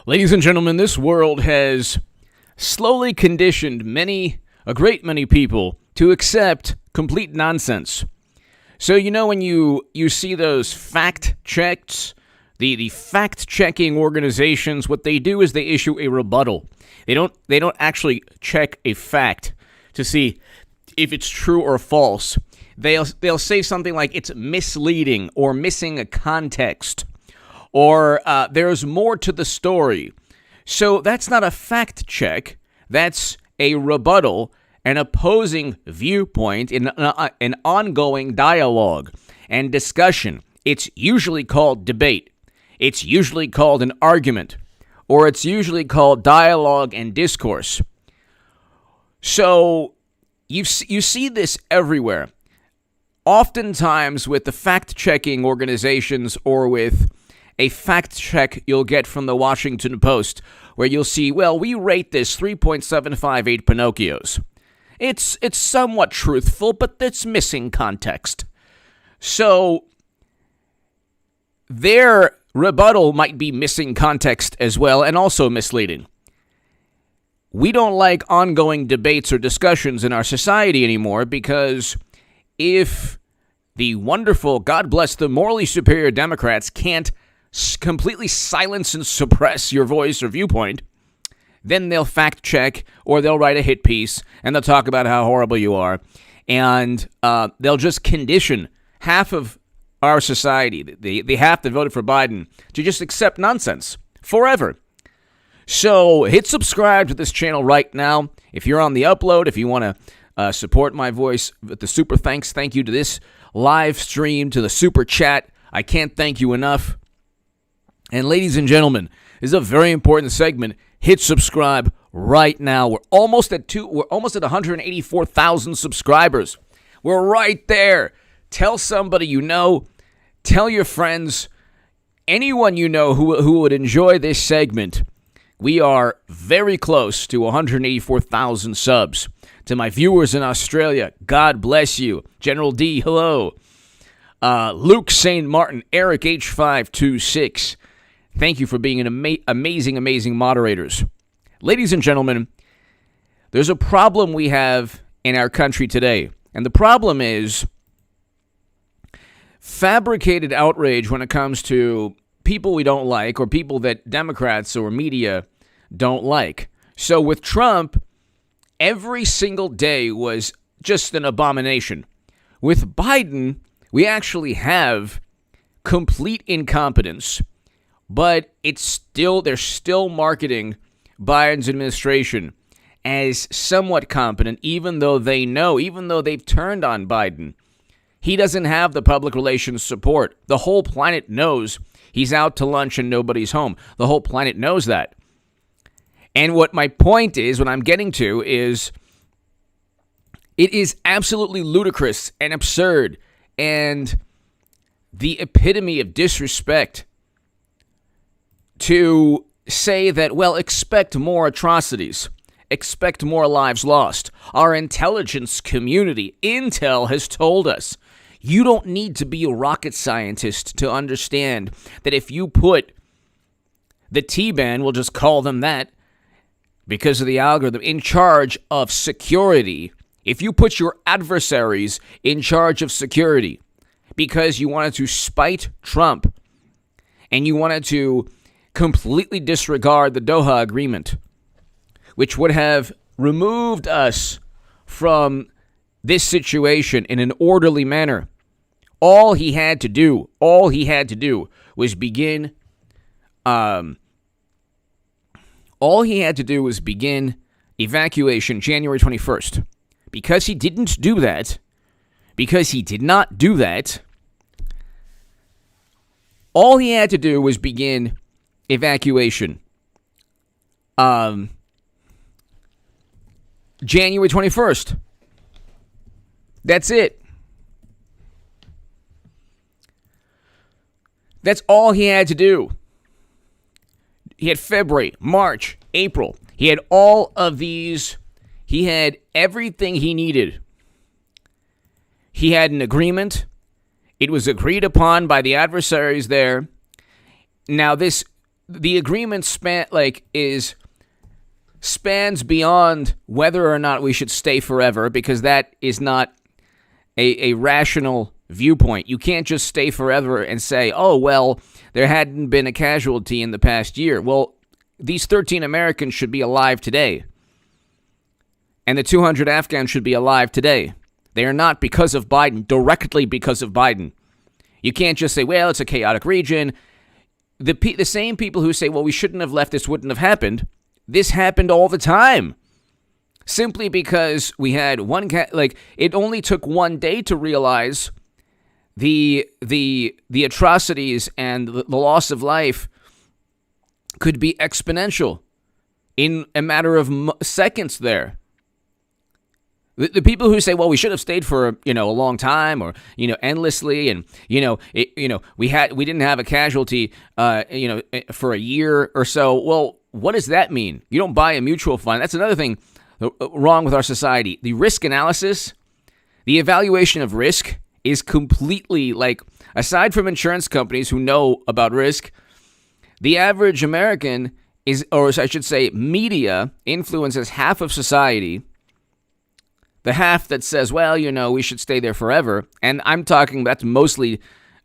Ladies and gentlemen, this world has slowly conditioned a great many people to accept complete nonsense. So, when you see those fact checks, the fact-checking organizations, what they do is they issue a rebuttal. They don't actually check a fact to see if it's true or false. They'll say something like it's misleading or missing a context, or there's more to the story. So that's not a fact check. That's a rebuttal, an opposing viewpoint, in an ongoing dialogue and discussion. It's usually called debate. It's usually called an argument, or it's usually called dialogue and discourse. So you see this everywhere. Oftentimes with the fact-checking organizations or with a fact check you'll get from the Washington Post, where you'll see, well, we rate this 3.758 Pinocchios. It's somewhat truthful, but it's missing context. So their rebuttal might be missing context as well, and also misleading. We don't like ongoing debates or discussions in our society anymore, because if the wonderful, God bless the morally superior Democrats can't completely silence and suppress your voice or viewpoint, then they'll fact check or they'll write a hit piece and they'll talk about how horrible you are, and they'll just condition half of our society, the half that voted for Biden, to just accept nonsense forever. So hit subscribe to this channel right now. If you're on the upload, if you want to support my voice with the super thanks, thank you to this live stream, to the super chat. I can't thank you enough. And ladies and gentlemen, this is a very important segment. Hit subscribe right now. We're almost at 184,000 subscribers. We're right there. Tell somebody you know. Tell your friends. Anyone you know who would enjoy this segment. We are very close to 184,000 subs. To my viewers in Australia, God bless you. General D, hello. Luke St. Martin, Eric H526. Thank you for being an amazing moderators. Ladies and gentlemen, there's a problem we have in our country today. And the problem is fabricated outrage when it comes to people we don't like, or people that Democrats or media don't like. So with Trump, every single day was just an abomination. With Biden, we actually have complete incompetence. But they're still marketing Biden's administration as somewhat competent, even though they've turned on Biden. He doesn't have the public relations support. The whole planet knows he's out to lunch and nobody's home. The whole planet knows that. And what my point is, what I'm getting to is, it is absolutely ludicrous and absurd and the epitome of disrespect to say that, well, expect more atrocities, expect more lives lost. Our intelligence community, Intel, has told us, you don't need to be a rocket scientist to understand that if you put the T-band, we'll just call them that, because of the algorithm, in charge of security, if you put your adversaries in charge of security because you wanted to spite Trump and you wanted to completely disregard the Doha Agreement, which would have removed us from this situation in an orderly manner. All he had to do was begin evacuation January 21st. Because he did not do that, all he had to do was begin evacuation January 21st. That's it. That's all he had to do. He had February, March, April. He had all of these. He had everything he needed. He had an agreement. It was agreed upon by the adversaries there. Now, this the agreement spans beyond whether or not we should stay forever, because that is not a rational viewpoint. You can't just stay forever and say, oh, well, there hadn't been a casualty in the past year. Well, these 13 Americans should be alive today. And the 200 Afghans should be alive today. They are not because of Biden, directly because of Biden. You can't just say, well, it's a chaotic region. The same people who say, well, we shouldn't have left, this wouldn't have happened. This happened all the time. Simply because we had it only took one day to realize the atrocities and the loss of life could be exponential in a matter of seconds there. The people who say, well, we should have stayed for, a long time or, endlessly. And, we didn't have a casualty, for a year or so. Well, what does that mean? You don't buy a mutual fund. That's another thing wrong with our society. The risk analysis, the evaluation of risk is completely aside from insurance companies who know about risk, the average American media influences half of society. The half that says, well, we should stay there forever. And I'm talking, that's mostly,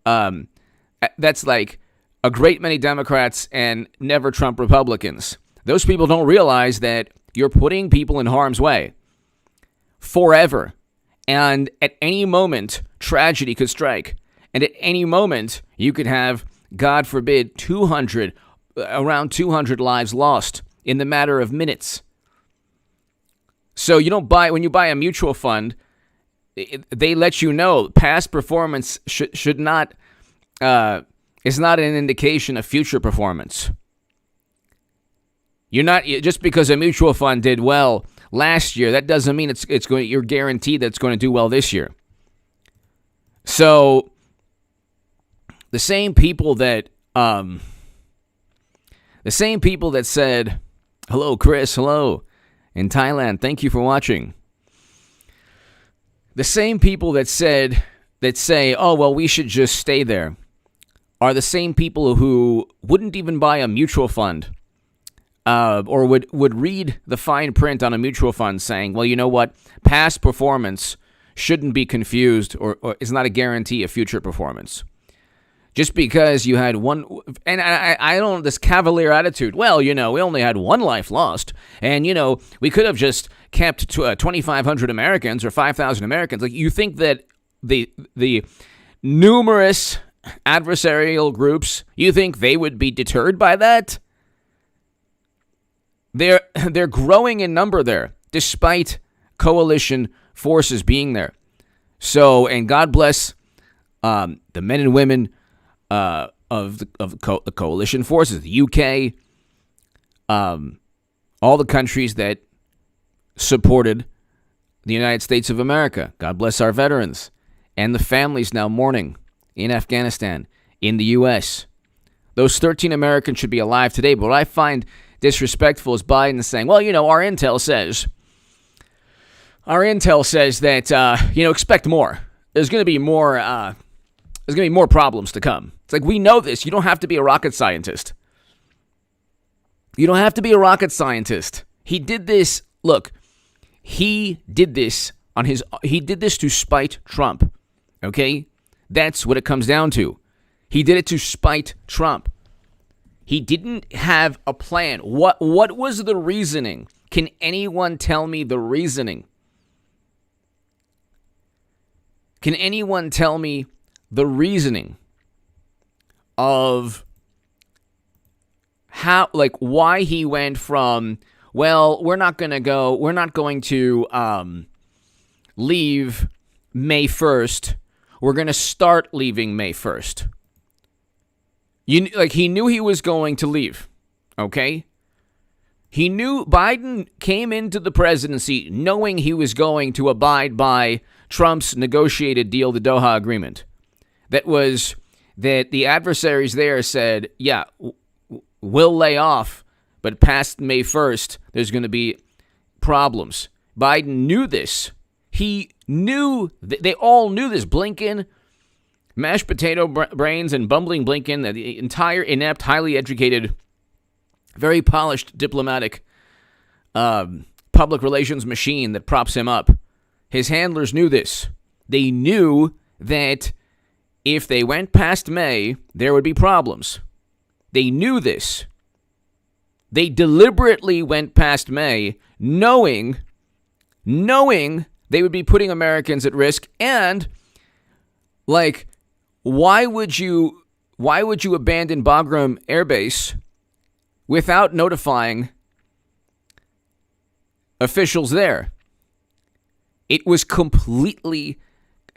that's like a great many Democrats and never Trump Republicans. Those people don't realize that you're putting people in harm's way forever. And at any moment, tragedy could strike. And at any moment, you could have, God forbid, around 200 lives lost in the matter of minutes. So when you buy a mutual fund, they let you know past performance is not an indication of future performance. Just because a mutual fund did well last year, that doesn't mean you're guaranteed that it's going to do well this year. So the same people that said, hello, Chris, hello. In Thailand, thank you for watching. The same people that say, oh, well, we should just stay there, are the same people who wouldn't even buy a mutual fund or would read the fine print on a mutual fund saying, well, you know what, past performance shouldn't be confused or is not a guarantee of future performance. Just because you had one, and I don't, this cavalier attitude, well, we only had one life lost, and, we could have just kept 2,500 Americans or 5,000 Americans. You think that the numerous adversarial groups, you think they would be deterred by that? They're growing in number there, despite coalition forces being there. So, and God bless the men and women of the coalition forces, the UK, all the countries that supported the United States of America. God bless our veterans and the families now mourning in Afghanistan, in the U.S. Those 13 Americans should be alive today. But what I find disrespectful is Biden saying, well, our intel says that, expect more. There's going to be more. There's going to be more problems to come. It's we know this. You don't have to be a rocket scientist. You don't have to be a rocket scientist. He did this. Look, he did this to spite Trump. Okay? That's what it comes down to. He did it to spite Trump. He didn't have a plan. What was the reasoning? Can anyone tell me the reasoning? Can anyone tell me the reasoning of how, why he went from, well, we're not going to leave May 1st. We're going to start leaving May 1st. He knew he was going to leave, okay? He knew Biden came into the presidency knowing he was going to abide by Trump's negotiated deal, the Doha Agreement. That the adversaries there said, yeah, we'll lay off, but past May 1st, there's going to be problems. Biden knew this. He knew, they all knew this. Blinken, mashed potato brains and bumbling Blinken, the entire inept, highly educated very polished diplomatic public relations machine that props him up. His handlers knew this. They knew that if they went past May, there would be problems. They knew this. They deliberately went past May, knowing they would be putting Americans at risk. And, like, why would you abandon Bagram Air Base without notifying officials there? It was completely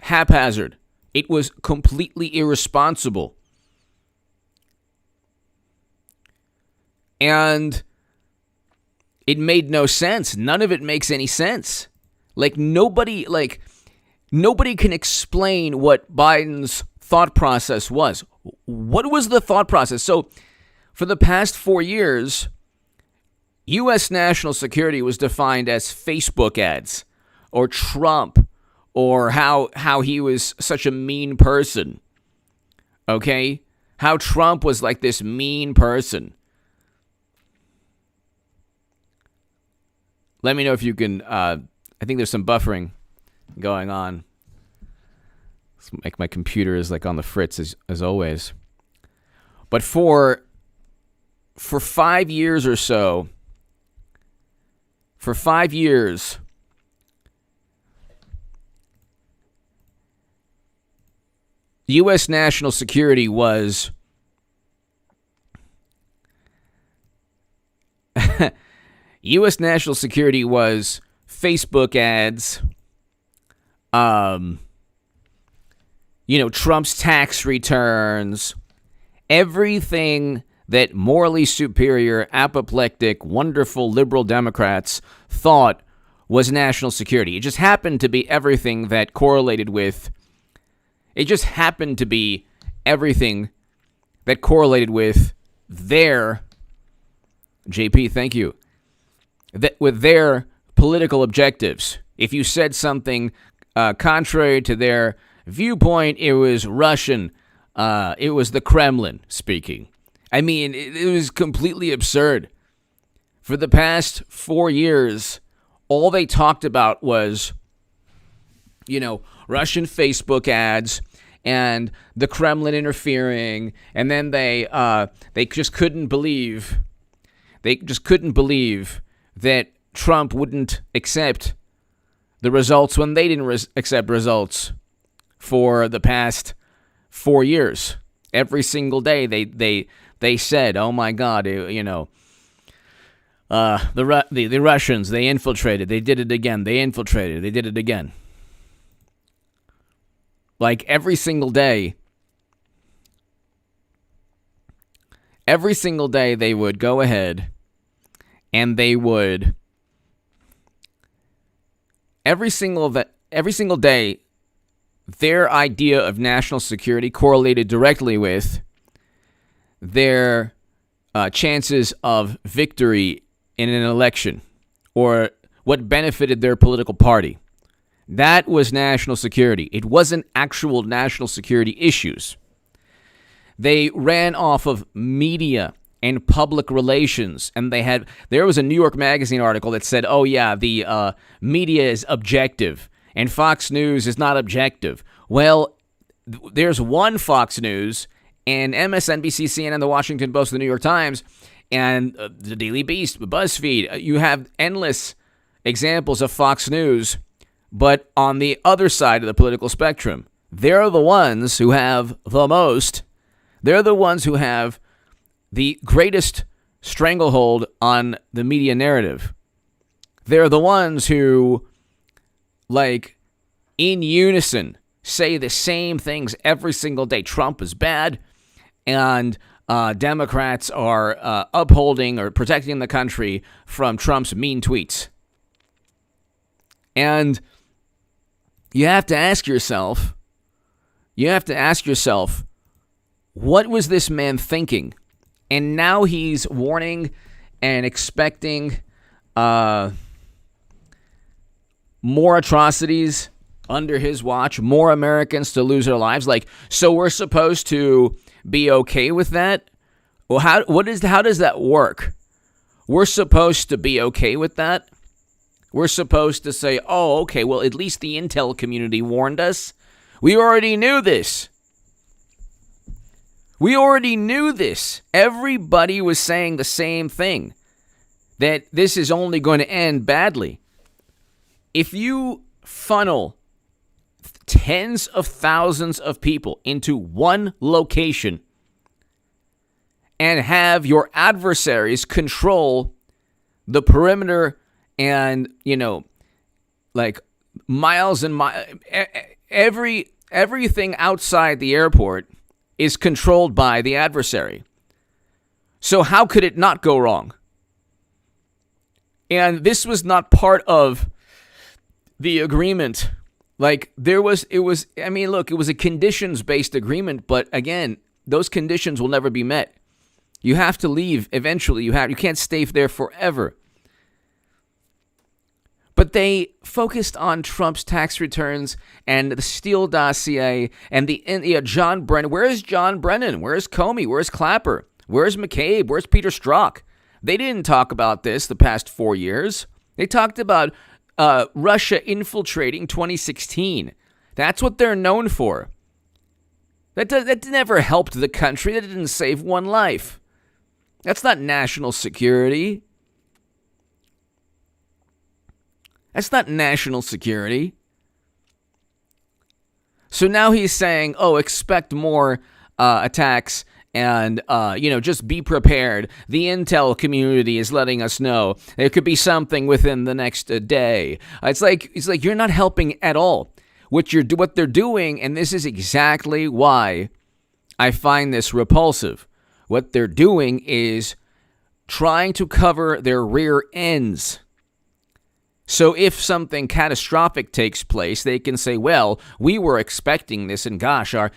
haphazard. It was completely irresponsible. And it made no sense. None of it makes any sense. Nobody can explain what Biden's thought process was. What was the thought process? So, for the past 4 years, U.S. national security was defined as Facebook ads, or Trump, or how he was such a mean person. Okay? How Trump was like this mean person. Let me know if you can, I think there's some buffering going on. It's like my computer is like on the fritz as always. But for 5 years or so, for 5 years, U.S. national security was U.S. national security was Facebook ads, Trump's tax returns, everything that morally superior, apoplectic, wonderful liberal Democrats thought was national security. It just happened to be everything that correlated with their, JP, thank you, with their political objectives. If you said something contrary to their viewpoint, it was Russian. It was the Kremlin speaking. I mean, it was completely absurd. For the past 4 years, all they talked about was, Russian Facebook ads and the Kremlin interfering, and then they just couldn't believe that Trump wouldn't accept the results when they didn't accept results for the past 4 years. Every single day they said, "Oh my God, the Russians, they infiltrated, they did it again, they infiltrated, they did it again." Like every single day they would go ahead and they would every single day their idea of national security correlated directly with their chances of victory in an election, or what benefited their political party. That was national security. It wasn't actual national security issues. They ran off of media and public relations, and there was a New York Magazine article that said, "Oh yeah, the media is objective and Fox News is not objective." Well, there's one Fox News and MSNBC, CNN, the Washington Post, the New York Times, and the Daily Beast, BuzzFeed. You have endless examples of Fox News, but on the other side of the political spectrum, they're the ones who have the most. They're the ones who have the greatest stranglehold on the media narrative. They're the ones who, in unison, say the same things every single day. Trump is bad, and Democrats are upholding or protecting the country from Trump's mean tweets. And you have to ask yourself, what was this man thinking? And now he's warning and expecting more atrocities under his watch, more Americans to lose their lives. So we're supposed to be okay with that? Well, how does that work? we're supposed to be okay with that. We're supposed to say, oh, okay, well, at least the intel community warned us. We already knew this. We already knew this. Everybody was saying the same thing, that this is only going to end badly. If you funnel tens of thousands of people into one location and have your adversaries control the perimeter and, like miles and miles, everything outside the airport is controlled by the adversary. So how could it not go wrong? And this was not part of the agreement. Like it was a conditions-based agreement, but again, those conditions will never be met. You have to leave eventually. You can't stay there forever. But they focused on Trump's tax returns and the Steele dossier and the John Brennan. Where is John Brennan? Where is Comey? Where is Clapper? Where is McCabe? Where's Peter Strzok? They didn't talk about this the past 4 years. They talked about Russia infiltrating 2016. That's what they're known for. That never helped the country. That didn't save one life. That's not national security. That's not national security. So now he's saying, oh, expect more attacks and, just be prepared. The intel community is letting us know there could be something within the next day. It's like you're not helping at all. What they're doing, and this is exactly why I find this repulsive. What they're doing is trying to cover their rear ends. So if something catastrophic takes place, they can say, well, we were expecting this, and gosh, our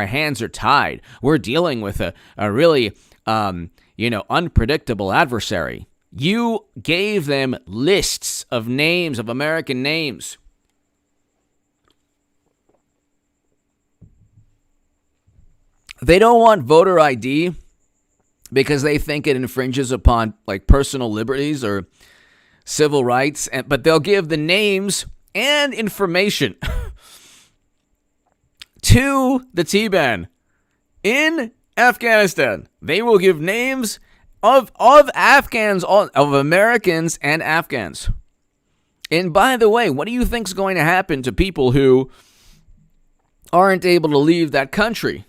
hands are tied. We're dealing with a really, unpredictable adversary. You gave them lists of names, of American names. They don't want voter ID because they think it infringes upon personal liberties or civil rights, but they'll give the names and information to the Taliban in Afghanistan. They will give names of Afghans, of Americans and Afghans. And by the way, what do you think's going to happen to people who aren't able to leave that country?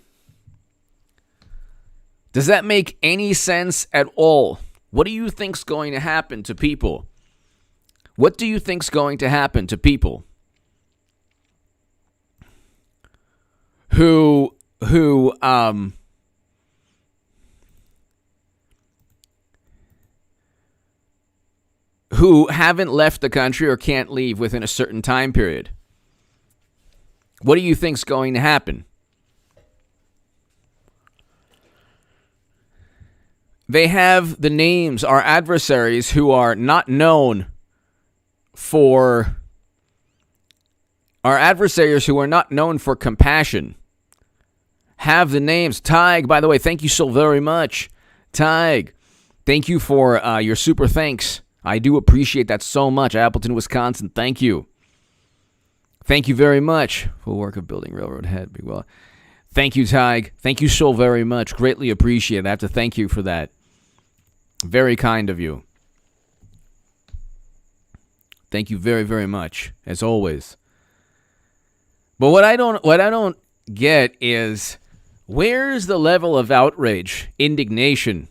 Does that make any sense at all? What do you think's going to happen to people? What do you think's going to happen to people who haven't left the country or can't leave within a certain time period? What do you think's going to happen? They have the names, our adversaries who are not known for compassion, have the names. Tig, by the way, thank you so very much. Tig, thank you for your super thanks. I do appreciate that so much. Appleton, Wisconsin, thank you. Thank you very much. Full work of building railroad head. Big well. Thank you, Tig. Thank you so very much. Greatly appreciate it. I have to thank you for that. Very kind of you. Thank you very, very much, as always. But what I don't get is, where's the level of outrage, indignation?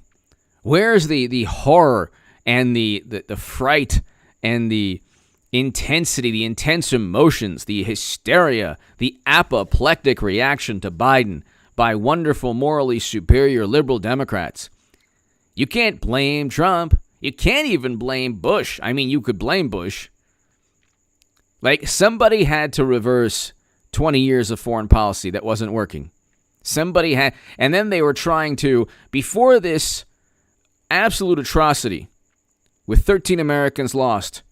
Where's the horror and the fright and the intensity, the intense emotions, the hysteria, the apoplectic reaction to Biden by wonderful, morally superior liberal Democrats? You can't blame Trump. You can't even blame Bush. I mean, you could blame Bush. Somebody had to reverse 20 years of foreign policy that wasn't working. Somebody had, and then they were trying to, before this absolute atrocity, with 13 Americans lost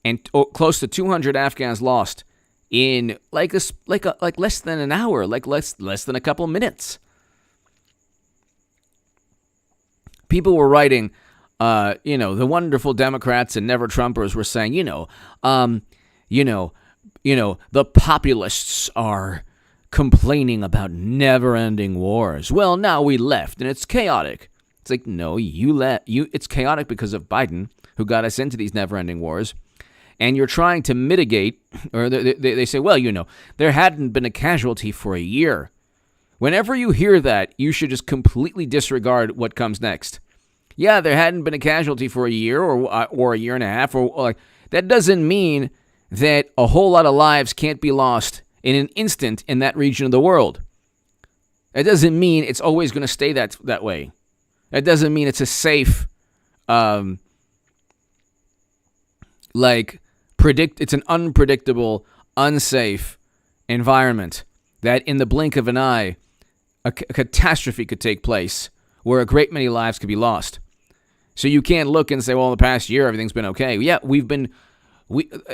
and close to 200 Afghans lost in less than an hour, less than a couple minutes. People were writing, the wonderful Democrats and never Trumpers were saying, the populists are complaining about never-ending wars. Well, now we left, and it's chaotic. It's like, no, it's chaotic because of Biden, who got us into these never-ending wars. And you're trying to mitigate, or they say, well, there hadn't been a casualty for a year. Whenever you hear that, you should just completely disregard what comes next. Yeah, there hadn't been a casualty for a year or a year and a half, or like that doesn't mean that a whole lot of lives can't be lost in an instant in that region of the world. It doesn't mean it's always going to stay that way. It doesn't mean it's a safe, it's an unpredictable, unsafe environment that in the blink of an eye, a catastrophe could take place where a great many lives could be lost. So you can't look and say, well, in the past year, everything's been okay. Yeah,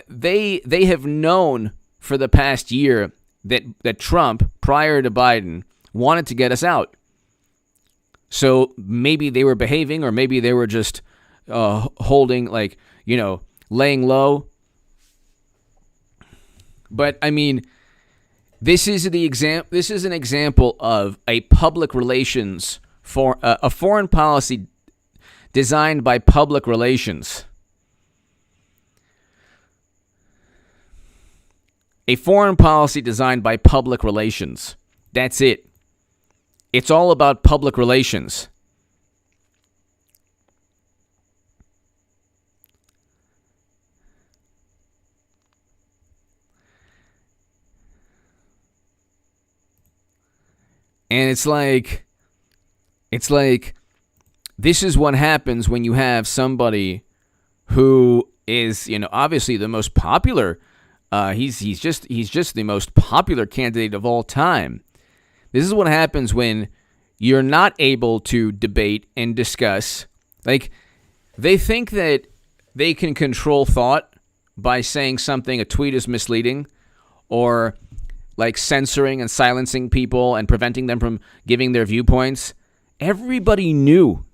they have known for the past year that Trump, prior to Biden, wanted to get us out. So maybe they were behaving, or maybe they were just holding, laying low. But I mean, this is an example of a public relations for a foreign policy designed by public relations. A foreign policy designed by public relations. That's it. It's all about public relations. And it's like this is what happens when you have somebody who is, obviously the most popular. He's just the most popular candidate of all time. This is what happens when you're not able to debate and discuss. Like, they think that they can control thought by saying something, a tweet is misleading, or like censoring and silencing people and preventing them from giving their viewpoints. Everybody knew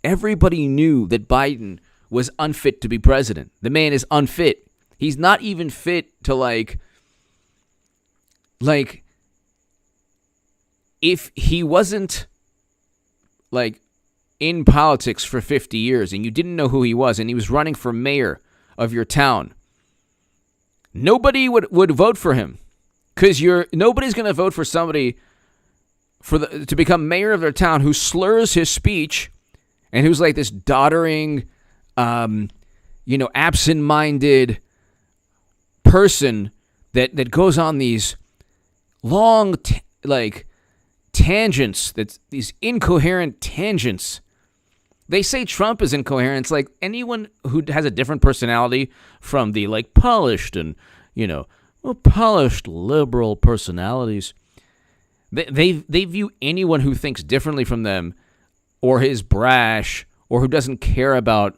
that Biden was unfit to be president. The man is unfit. He's not even fit to like if he wasn't like in politics for 50 years and you didn't know who he was and he was running for mayor of your town, nobody would vote for him, because nobody's going to vote for somebody to become mayor of their town who slurs his speech and who's like this doddering, absent-minded person that goes on these long tangents, these incoherent tangents. They say Trump is incoherent. It's like anyone who has a different personality from the polished and polished liberal personalities, they view anyone who thinks differently from them or is brash or who doesn't care about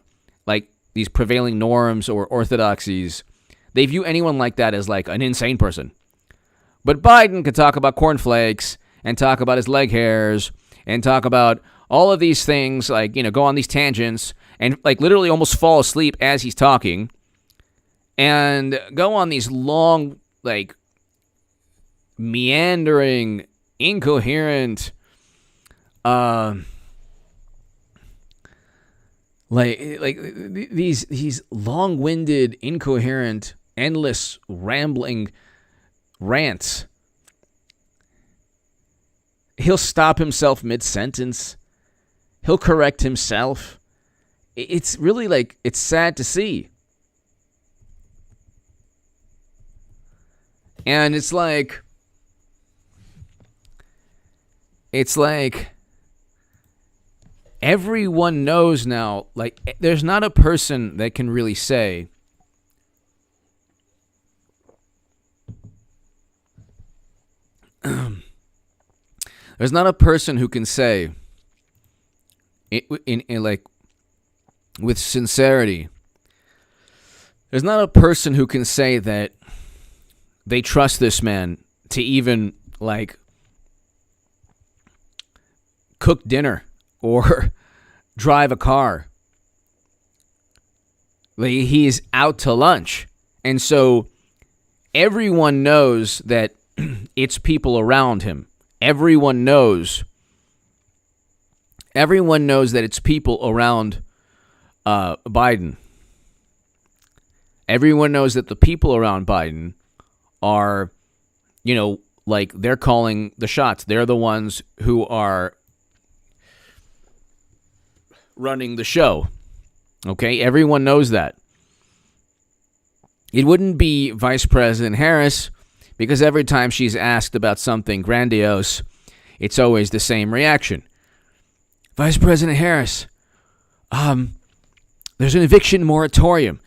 these prevailing norms or orthodoxies. They view anyone like that as an insane person. But Biden could talk about cornflakes and talk about his leg hairs and talk about all of these things, go on these tangents and literally almost fall asleep as he's talking and go on these long, meandering, incoherent, these long-winded, incoherent, endless, rambling rants. He'll stop himself mid-sentence. He'll correct himself. It's really it's sad to see. And it's everyone knows now, there's not a person that can really say, there's not a person who can say, with sincerity, there's not a person who can say that they trust this man to even, cook dinner or drive a car Like, he's out to lunch. And so everyone knows that it's people around him. Everyone knows that it's people around Biden. Everyone knows that the people around Biden are, like, they're calling the shots. They're the ones who are running the show. Okay? Everyone knows that. It wouldn't be Vice President Harris, because every time she's asked about something grandiose, it's always the same reaction. Vice President Harris, there's an eviction moratorium,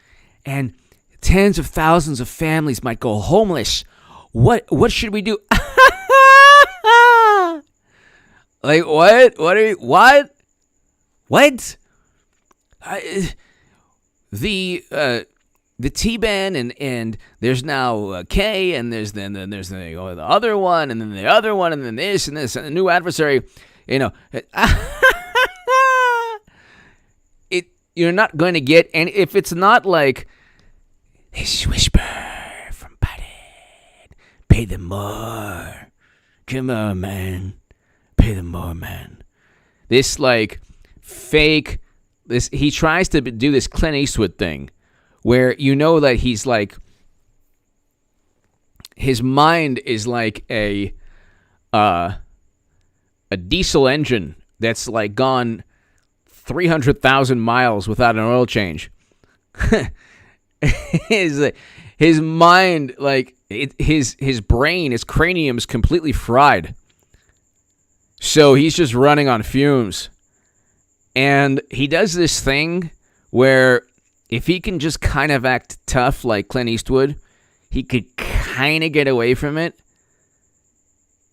and tens of thousands of families might go homeless. What should we do? Like, what? What? The T-ban and there's now K, and there's the other one, and then the other one, and then this and this, and a new adversary. You're not going to get any if it's not like this whisper from Biden. Pay them more. Come on, man. Pay them more, man. This like fake. This he tries to do this Clint Eastwood thing, where that he's like, his mind is like a diesel engine that's like gone 300,000 miles without an oil change. his mind, like his brain, his cranium's completely fried. So he's just running on fumes. And he does this thing where if he can just kind of act tough like Clint Eastwood, he could kind of get away from it.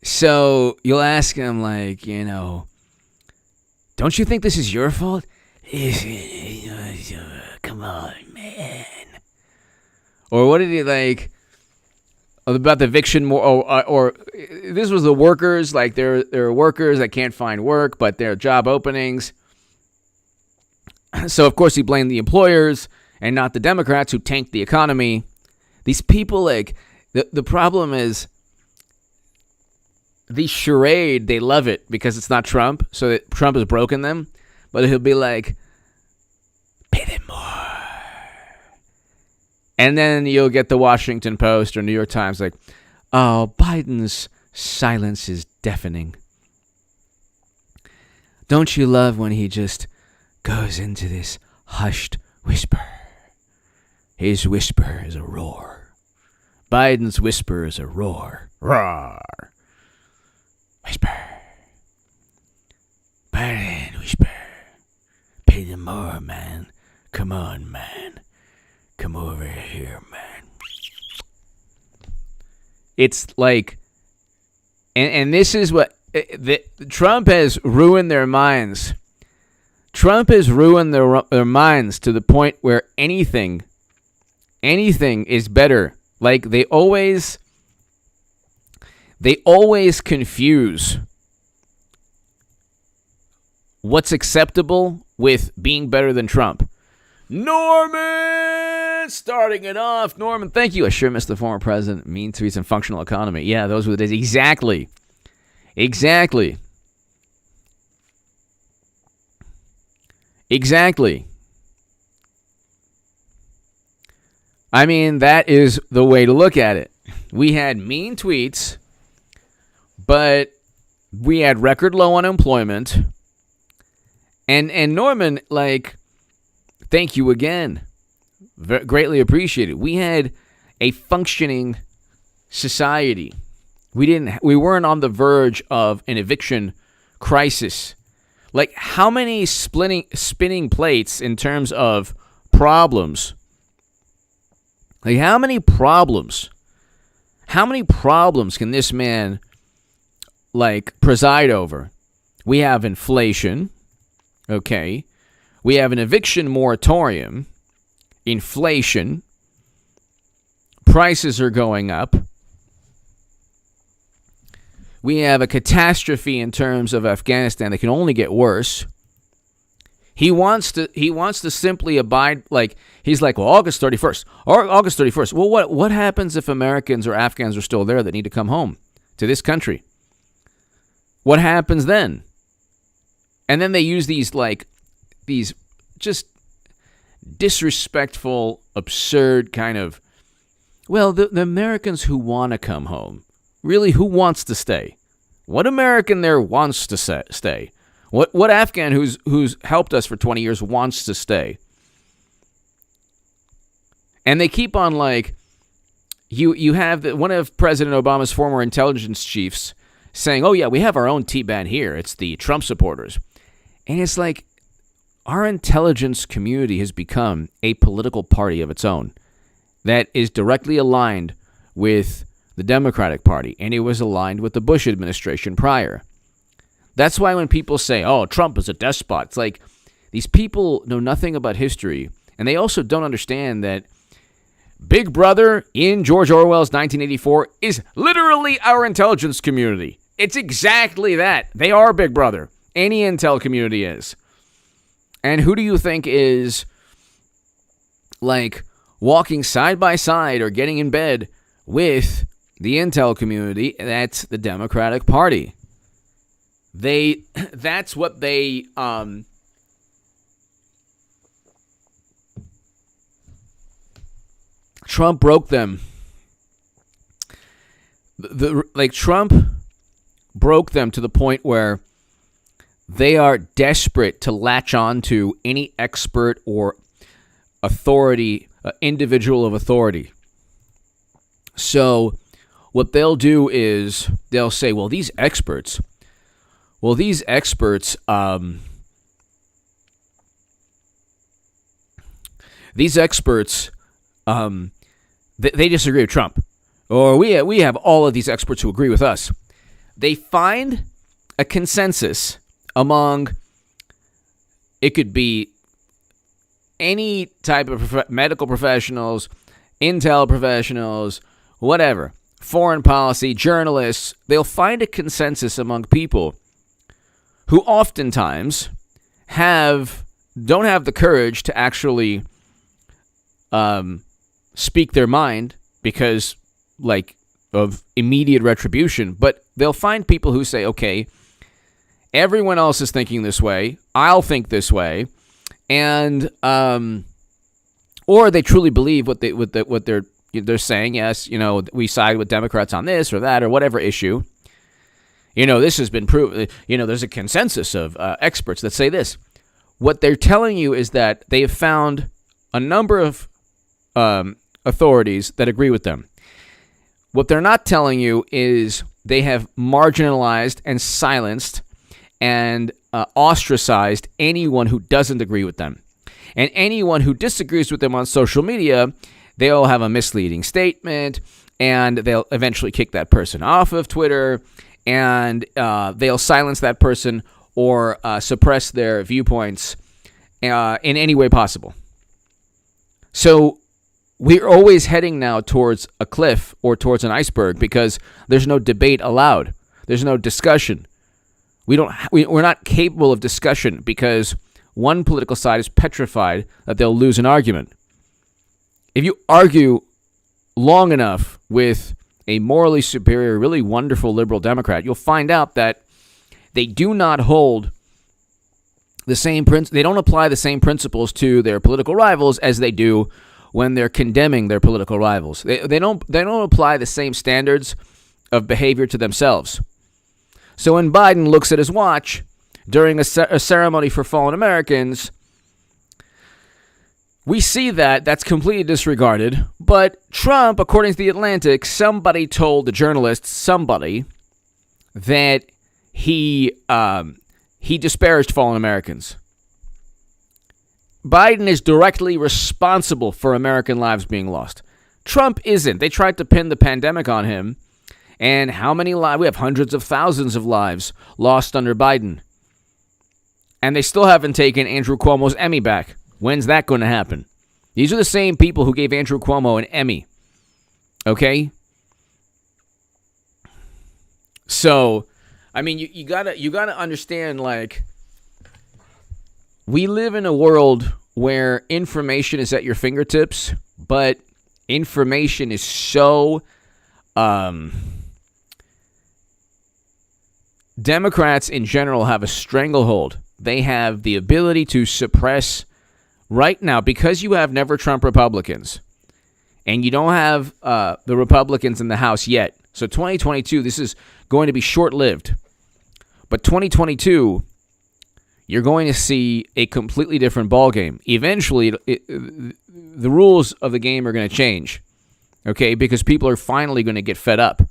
So you'll ask him, like, don't you think this is your fault? Come on, man. Or what did he like about the eviction? Or this was the workers, like there are workers that can't find work, but there are job openings. So, of course, he blamed the employers and not the Democrats who tanked the economy. These people, like, the problem is the charade, they love it because it's not Trump, so that Trump has broken them. But he'll be like, pay them more. And then you'll get the Washington Post or New York Times like, oh, Biden's silence is deafening. Don't you love when he just goes into this hushed whisper? His whisper is a roar. Biden's whisper is a roar. Roar. Whisper. Biden whisper. Pay them more, man. Come on, man. Come over here, man. It's like, and this is what, Trump has ruined their minds. Trump has ruined their minds to the point where anything is better. Like they always confuse what's acceptable with being better than Trump. Norman, starting it off. Norman, thank you. I sure missed the former president. Mean tweets and functional economy. Yeah, those were the days. Exactly. I mean, that is the way to look at it. We had mean tweets, but we had record low unemployment. And Norman, like, thank you again. Greatly appreciated. We had a functioning society. We weren't on the verge of an eviction crisis. Like, how many spinning plates in terms of problems? Like, how many problems can this man, like, preside over? We have inflation, okay? We have an eviction moratorium, inflation, prices are going up. We have a catastrophe in terms of Afghanistan that can only get worse. He wants to simply abide, like, he's like, well, August 31st, or August 31st. Well, what happens if Americans or Afghans are still there that need to come home to this country? What happens then? And then they use these just disrespectful, absurd kind of, well, the Americans who want to come home. Really, who wants to stay? What American there wants to stay? What Afghan who's helped us for 20 years wants to stay? And they keep on, like, you have one of President Obama's former intelligence chiefs saying, oh yeah, we have our own T-band here. It's the Trump supporters. And it's like, our intelligence community has become a political party of its own that is directly aligned with the Democratic Party, and it was aligned with the Bush administration prior. That's why when people say, oh, Trump is a despot, it's like, these people know nothing about history, and they also don't understand that Big Brother in George Orwell's 1984 is literally our intelligence community. It's exactly that. They are Big Brother. Any intel community is. And who do you think is, like, walking side by side or getting in bed with the intel community? That's the Democratic Party. That's what they, Trump broke them. Trump broke them to the point where they are desperate to latch on to any expert or authority, individual of authority. So what they'll do is they'll say, well, these experts, they disagree with Trump. Or we have all of these experts who agree with us. They find a consensus among, it could be any type of medical professionals, intel professionals, whatever, foreign policy, journalists. They'll find a consensus among people who oftentimes don't have the courage to actually speak their mind because, like, of immediate retribution. But they'll find people who say, okay, everyone else is thinking this way, I'll think this way, and or they truly believe what they're saying. Yes, we side with Democrats on this or that or whatever issue. This has been proven. There's a consensus of experts that say this. What they're telling you is that they have found a number of authorities that agree with them. What they're not telling you is they have marginalized and silenced and ostracized anyone who doesn't agree with them. And anyone who disagrees with them on social media, they'll have a misleading statement, and they'll eventually kick that person off of Twitter, and they'll silence that person or suppress their viewpoints in any way possible. So we're always heading now towards a cliff or towards an iceberg because there's no debate allowed. There's no discussion. We're not capable of discussion because one political side is petrified that they'll lose an argument. If you argue long enough with a morally superior, really wonderful liberal Democrat, you'll find out that they do not hold the same they don't apply the same principles to their political rivals as they do when they're condemning their political rivals. They don't apply the same standards of behavior to themselves. So when Biden looks at his watch during a ceremony for fallen Americans, we see that that's completely disregarded. But Trump, according to The Atlantic, somebody told the journalists, that he disparaged fallen Americans. Biden is directly responsible for American lives being lost. Trump isn't. They tried to pin the pandemic on him. And how many lives? We have hundreds of thousands of lives lost under Biden. And they still haven't taken Andrew Cuomo's Emmy back. When's that going to happen? These are the same people who gave Andrew Cuomo an Emmy. Okay? So, I mean, you gotta understand, like, we live in a world where information is at your fingertips, but information is so Democrats in general have a stranglehold. They have the ability to suppress right now, because you have never Trump Republicans and you don't have the Republicans in the House yet. So 2022, this is going to be short-lived. But 2022, you're going to see a completely different ballgame. Eventually, the rules of the game are going to change, okay, because people are finally going to get fed up.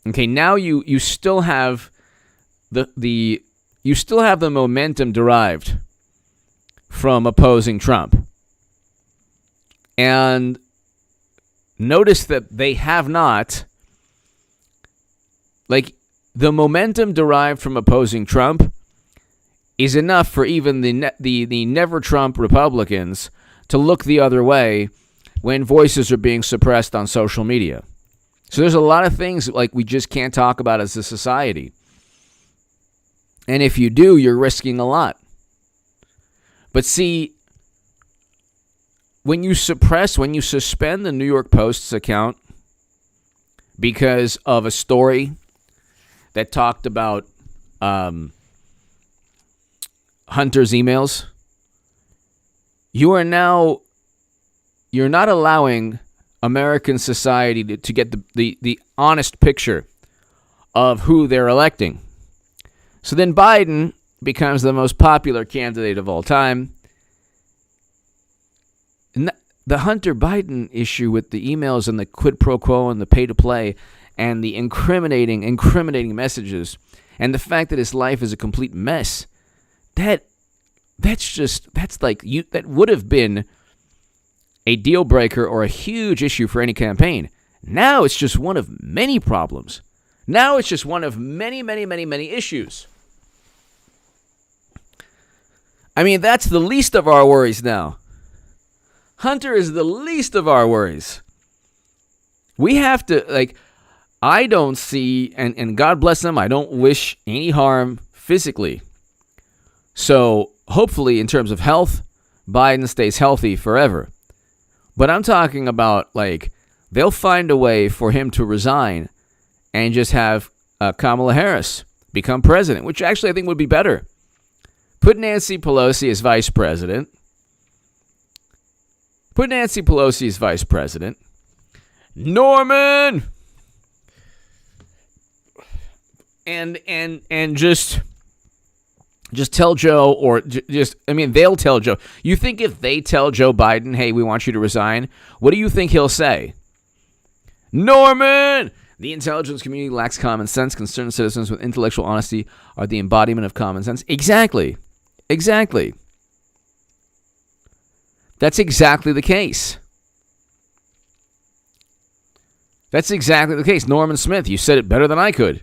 Okay, now you still have the momentum derived from opposing Trump. And notice that they have not, the momentum derived from opposing Trump is enough for even the never Trump Republicans to look the other way when voices are being suppressed on social media. So there's a lot of things we just can't talk about as a society. And if you do, you're risking a lot. But see, when you suspend the New York Post's account because of a story that talked about Hunter's emails, you're not allowing American society to get the honest picture of who they're electing. So then Biden becomes the most popular candidate of all time. And the Hunter Biden issue with the emails and the quid pro quo and the pay to play and the incriminating messages and the fact that his life is a complete mess, that would have been a deal breaker or a huge issue for any campaign. Now it's just one of many problems. Now it's just one of many, many, many, many issues. I mean, that's the least of our worries now. Hunter is the least of our worries. We have to, I don't see, and God bless them, I don't wish any harm physically. So hopefully in terms of health, Biden stays healthy forever. But I'm talking about, they'll find a way for him to resign and just have Kamala Harris become president, which actually I think would be better. Put Nancy Pelosi as vice president. Norman! And just tell Joe, or they'll tell Joe. You think if they tell Joe Biden, hey, we want you to resign, what do you think he'll say? Norman! The intelligence community lacks common sense. Concerned citizens with intellectual honesty are the embodiment of common sense. Exactly. That's exactly the case. Norman Smith, you said it better than I could.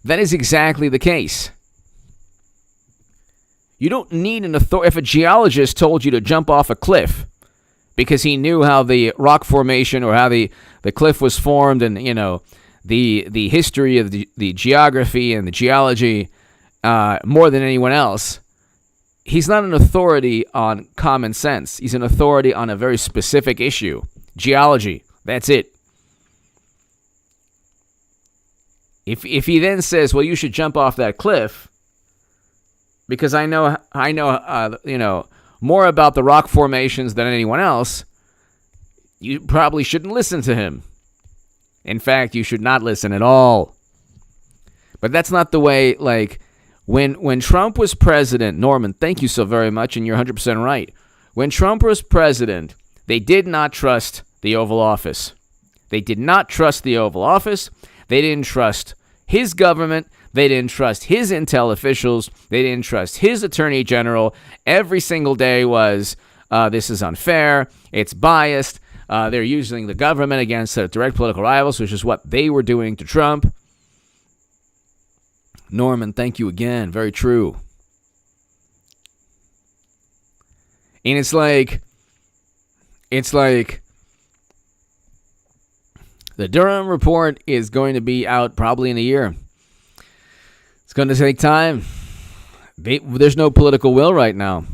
That is exactly the case. You don't need an authority. If a geologist told you to jump off a cliff because he knew how the rock formation or how the cliff was formed and, the history of the geography and the geology more than anyone else, he's not an authority on common sense. He's an authority on a very specific issue. Geology. That's it. If he then says, well, you should jump off that cliff because I know more about the rock formations than anyone else, you probably shouldn't listen to him. In fact, you should not listen at all. But that's not the way, when Trump was president, Norman, thank you so very much, and you're 100% right. When Trump was president, they did not trust the Oval Office. They didn't trust his government. They didn't trust his intel officials. They didn't trust his attorney general. Every single day was, this is unfair. It's biased. They're using the government against their direct political rivals, which is what they were doing to Trump. Norman, thank you again. Very true. And it's like the Durham Report is going to be out probably in a year. It's going to take time. There's no political will right now.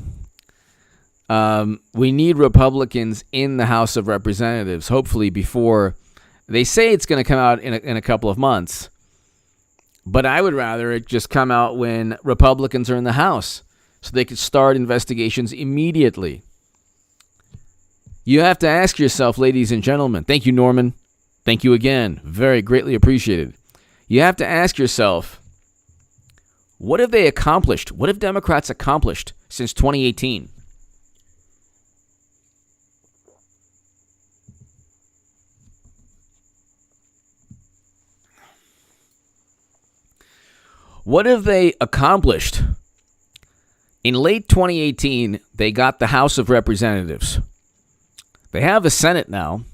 We need Republicans in the House of Representatives, hopefully before. They say it's going to come out in a couple of months. But I would rather it just come out when Republicans are in the House so they could start investigations immediately. You have to ask yourself, ladies and gentlemen. Thank you, Norman. Thank you again. Very greatly appreciated. You have to ask yourself, what have they accomplished? What have Democrats accomplished since 2018? What have they accomplished? In late 2018, they got the House of Representatives. They have the Senate now.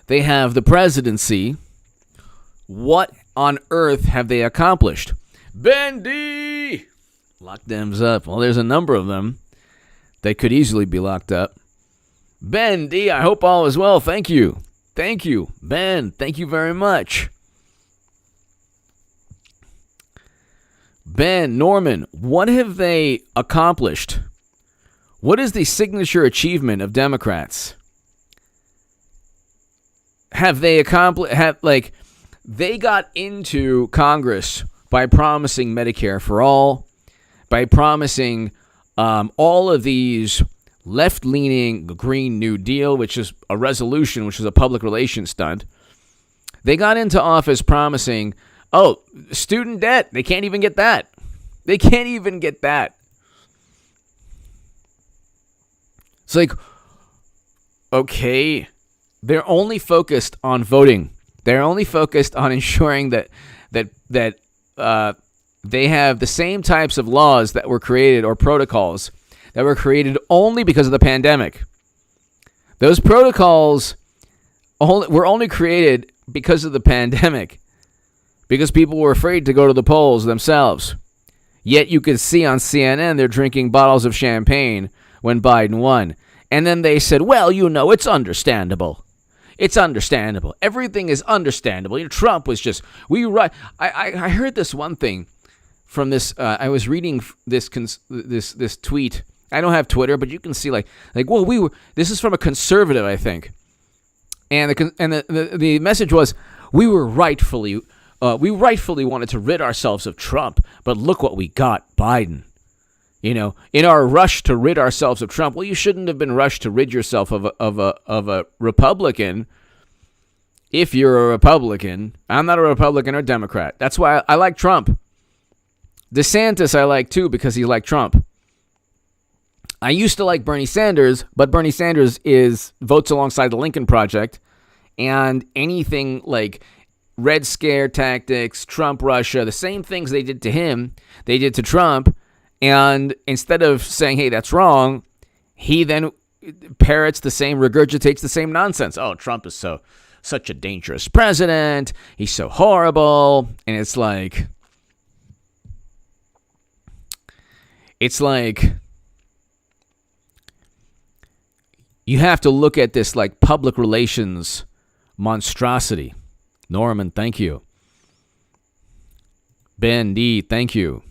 They have the presidency. What on earth have they accomplished? Bendy! Lock them up. Well, there's a number of them that could easily be locked up. Ben D, I hope all is well. Thank you. Thank you. Ben, thank you very much. Ben, Norman, what have they accomplished? What is the signature achievement of Democrats? Have they accomplished, they got into Congress by promising Medicare for all, by promising all of these left-leaning Green New Deal, which is a resolution, which is a public relations stunt. They got into office promising, student debt, they can't even get that. They can't even get that. It's like, okay, they're only focused on voting. They're only focused on ensuring that they have the same types of laws that were created or protocols that were created only because of the pandemic. Those protocols were only created because of the pandemic, because people were afraid to go to the polls themselves. Yet you could see on CNN they're drinking bottles of champagne when Biden won. And then they said, well, it's understandable. It's understandable. Everything is understandable. Trump was just, I heard this one thing from this, I was reading this tweet. I don't have Twitter, but you can see this is from a conservative, I think. And the message was, we rightfully wanted to rid ourselves of Trump, but look what we got, Biden. In our rush to rid ourselves of Trump, well, you shouldn't have been rushed to rid yourself of a Republican. If you're a Republican, I'm not a Republican or Democrat. That's why I like Trump. DeSantis I like too because he liked Trump. I used to like Bernie Sanders, but Bernie Sanders votes alongside the Lincoln Project, and anything like Red Scare tactics, Trump Russia, the same things they did to him, they did to Trump. And instead of saying, hey, that's wrong, he then parrots regurgitates the same nonsense. Oh, Trump is such a dangerous president. He's so horrible. And it's like you have to look at this like public relations monstrosity. Norman, thank you. Ben D, thank you.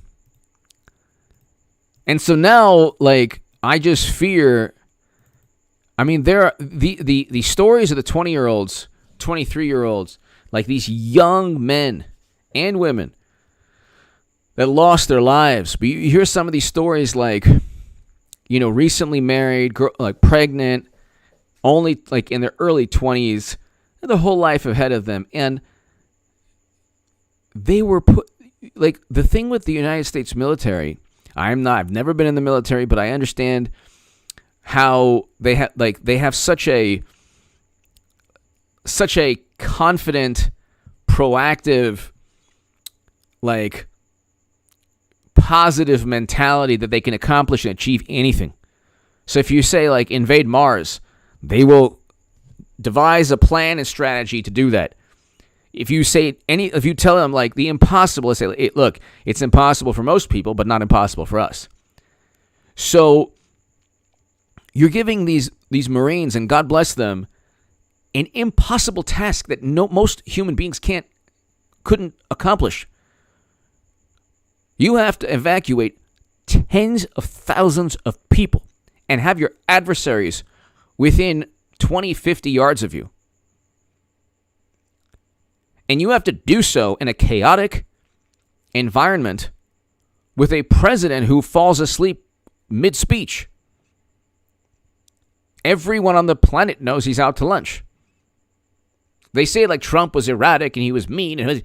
And so now, I just fear. I mean, there are the stories of the 20-year-olds, 23-year-olds, like these young men and women that lost their lives. But you hear some of these stories, recently married, pregnant, only in their early 20s, their whole life ahead of them, and they were put the thing with the United States military. I've never been in the military, but I understand how they have such a confident, proactive, positive mentality that they can accomplish and achieve anything. So if you say invade Mars, they will devise a plan and strategy to do that. If you tell them the impossible, say, hey, look, it's impossible for most people, but not impossible for us. So you're giving these Marines, and God bless them, an impossible task that most human beings couldn't accomplish. You have to evacuate tens of thousands of people and have your adversaries within 20, 50 yards of you. And you have to do so in a chaotic environment with a president who falls asleep mid-speech. Everyone on the planet knows he's out to lunch. They say like Trump was erratic and he was mean. And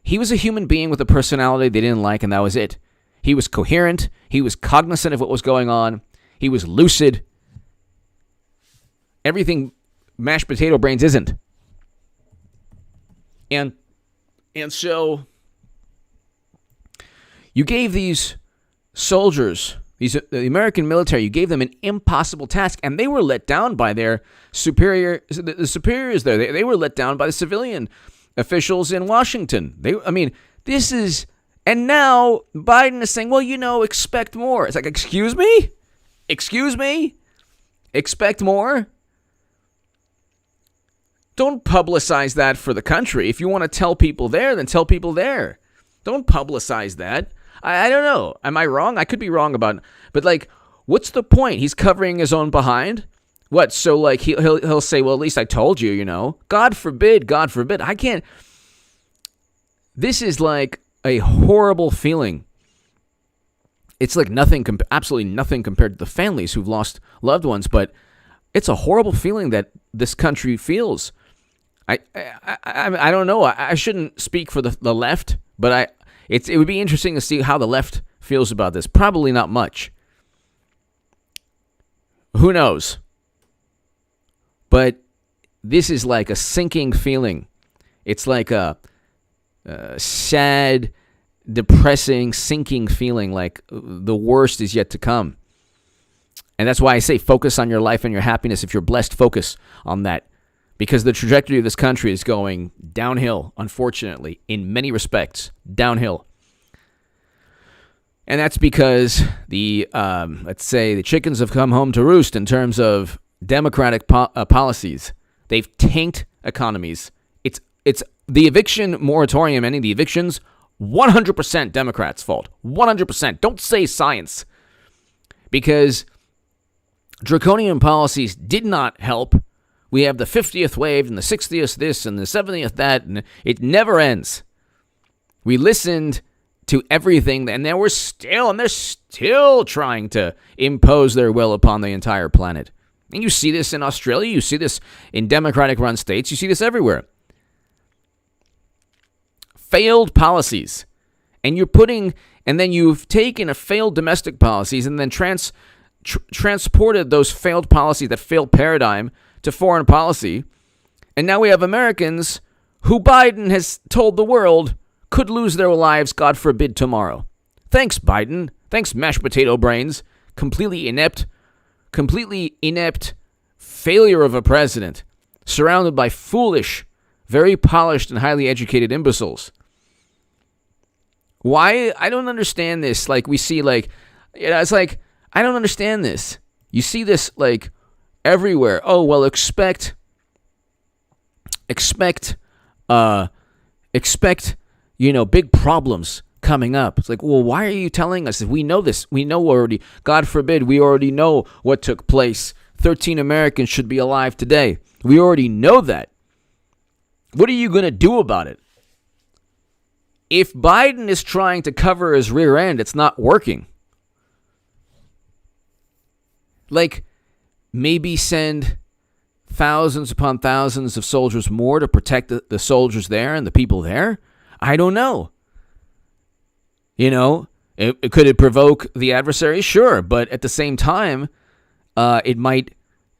he was a human being with a personality they didn't like, and that was it. He was coherent. He was cognizant of what was going on. He was lucid. Everything mashed potato brains isn't. And so you gave these soldiers, the American military, you gave them an impossible task, and they were let down by their the superiors there. They were let down by the civilian officials in Washington. This is, and now Biden is saying, well, expect more. It's like, excuse me? Expect more? Don't publicize that for the country. If you want to tell people there, then tell people there. Don't publicize that. I don't know. Am I wrong? I could be wrong about it. But, what's the point? He's covering his own behind? What? So, he'll say, well, at least I told you, God forbid. I can't. This is like a horrible feeling. It's like nothing, absolutely nothing compared to the families who've lost loved ones. But it's a horrible feeling that this country feels. I don't know. I shouldn't speak for the left, but it would be interesting to see how the left feels about this. Probably not much. Who knows? But this is like a sinking feeling. It's like a sad, depressing, sinking feeling, like the worst is yet to come. And that's why I say focus on your life and your happiness. If you're blessed, focus on that. Because the trajectory of this country is going downhill, unfortunately, in many respects, downhill. And that's because let's say, the chickens have come home to roost in terms of democratic policies. They've tanked economies. It's the eviction moratorium, ending the evictions, 100% Democrats' fault. 100%. Don't say science. Because draconian policies did not help. We have the 50th wave and the 60th this and the 70th that, and it never ends. We listened to everything, and they're still trying to impose their will upon the entire planet. And you see this in Australia, you see this in Democratic-run states, you see this everywhere. Failed policies. And then you've taken a failed domestic policies and then transported those failed policies, that failed paradigm, to foreign policy. And now we have Americans who Biden has told the world could lose their lives, God forbid, tomorrow. Thanks, Biden. Thanks, mashed potato brains. Completely inept failure of a president, surrounded by foolish, very polished and highly educated imbeciles. Why? I don't understand this. We see, it's like, I don't understand this. You see this, everywhere. Oh, well, expect, big problems coming up. It's like, well, why are you telling us? We know this. We know already. God forbid, we already know what took place. 13 Americans should be alive today. We already know that. What are you going to do about it? If Biden is trying to cover his rear end, it's not working. Maybe send thousands upon thousands of soldiers more to protect the soldiers there and the people there? I don't know. Could it provoke the adversary? Sure, but at the same time, it might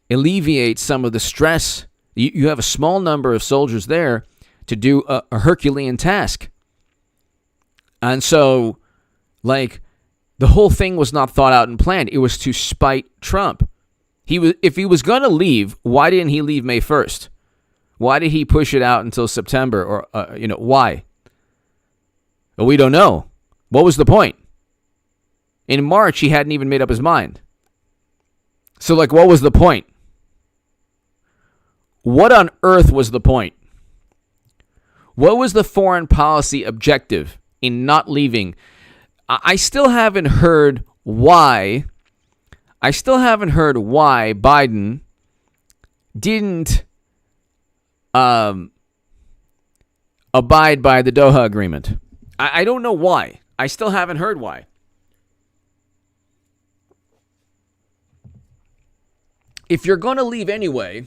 alleviate some of the stress. You have a small number of soldiers there to do a Herculean task. And so, the whole thing was not thought out and planned. It was to spite Trump. If he was going to leave, why didn't he leave May 1st? Why did he push it out until September? Or, why? Well, we don't know. What was the point? In March, he hadn't even made up his mind. So, what was the point? What on earth was the point? What was the foreign policy objective in not leaving? I still haven't heard why. I still haven't heard why Biden didn't abide by the Doha Agreement. I don't know why. I still haven't heard why. If you're going to leave anyway,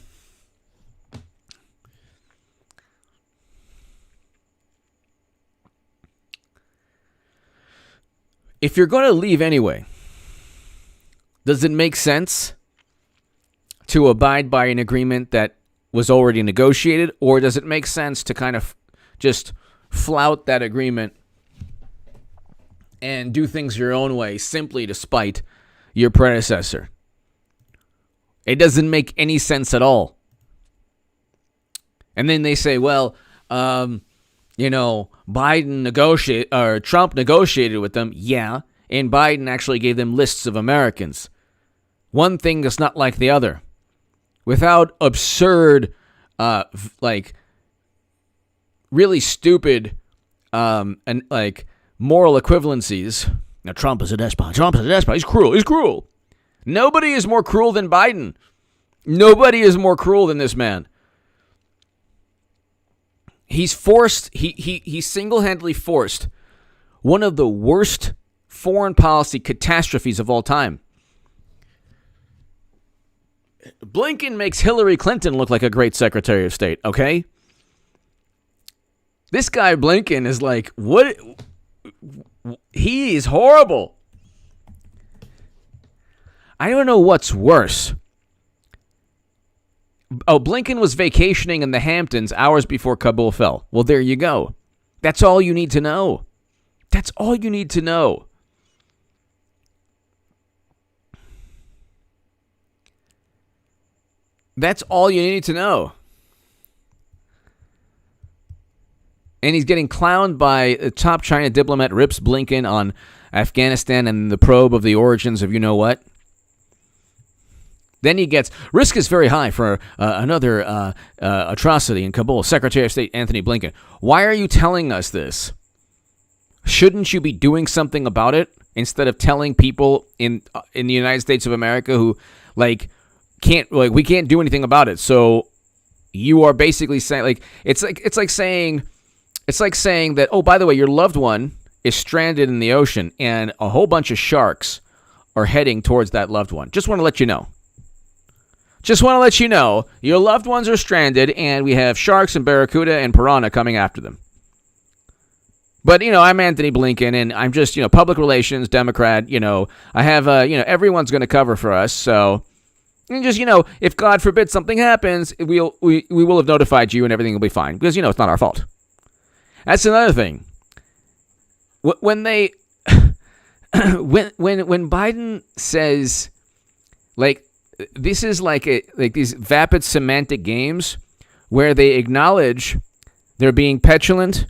does it make sense to abide by an agreement that was already negotiated, or does it make sense to kind of just flout that agreement and do things your own way simply to spite your predecessor? It doesn't make any sense at all. And then they say, well, Trump negotiated with them. Yeah. And Biden actually gave them lists of Americans. One thing is not like the other. Without absurd, really stupid, and moral equivalencies. Now, Trump is a despot. He's cruel. Nobody is more cruel than Biden. Nobody is more cruel than this man. He's forced, he single-handedly forced one of the worst foreign policy catastrophes of all time. Blinken makes Hillary Clinton look like a great Secretary of State, okay? This guy Blinken is like, what? He is horrible. I don't know what's worse. Oh, Blinken was vacationing in the Hamptons hours before Kabul fell. Well, there you go. That's all you need to know. That's all you need to know. That's all you need to know. And he's getting clowned by a top China diplomat rips Blinken on Afghanistan and the probe of the origins of you-know-what. Then he gets, risk is very high for another atrocity in Kabul. Secretary of State Anthony Blinken. Why are you telling us this? Shouldn't you be doing something about it instead of telling people in the United States of America who we can't do anything about it? So you are basically saying it's like saying that, oh, by the way, your loved one is stranded in the ocean and a whole bunch of sharks are heading towards that loved one. Just want to let you know. Your loved ones are stranded, and we have sharks and barracuda and piranha coming after them. But, I'm Anthony Blinken, and I'm just, public relations, Democrat, I have, everyone's going to cover for us. So, and just, if God forbid something happens, we will have notified you and everything will be fine. Because, it's not our fault. That's another thing. When they, when Biden says, this is like these vapid semantic games where they acknowledge they're being petulant,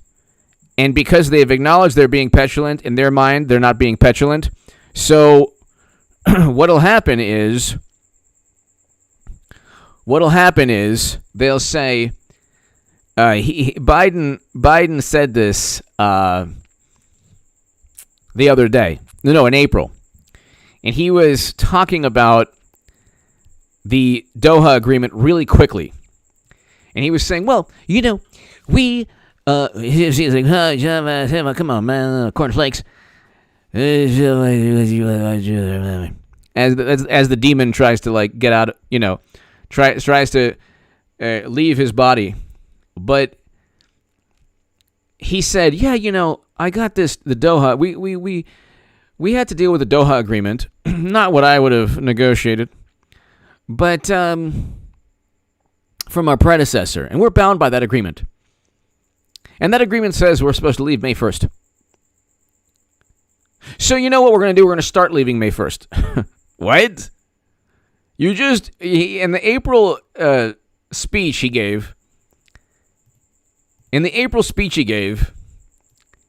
and because they've acknowledged they're being petulant, in their mind they're not being petulant. So what'll happen is they'll say Biden said this the other day, in April, and he was talking about the Doha Agreement really quickly. And he was saying, well, we, he's like, come on, man, cornflakes. As the demon tries to, get out, tries to leave his body. But he said, yeah, I got the Doha, we had to deal with the Doha Agreement, not what I would have negotiated. But from our predecessor, and we're bound by that agreement. And that agreement says we're supposed to leave May 1st. So you know what we're going to do? We're going to start leaving May 1st. What? In the April speech he gave,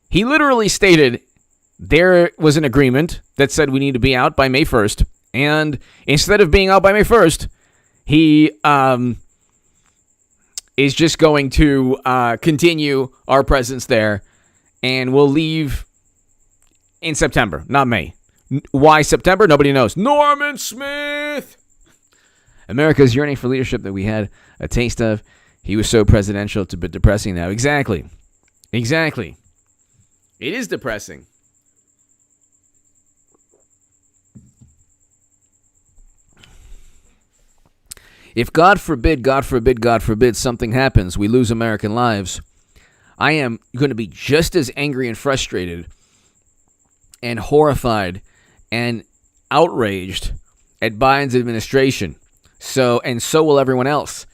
he literally stated there was an agreement that said we need to be out by May 1st. And instead of being out by May 1st, he is just going to continue our presence there, and we'll leave in September, not May. Why September? Nobody knows. Norman Smith! America's yearning for leadership that we had a taste of. He was so presidential, it's a bit depressing now. Exactly. It is depressing. If God forbid, something happens, we lose American lives, I am going to be just as angry and frustrated and horrified and outraged at Biden's administration. So will everyone else.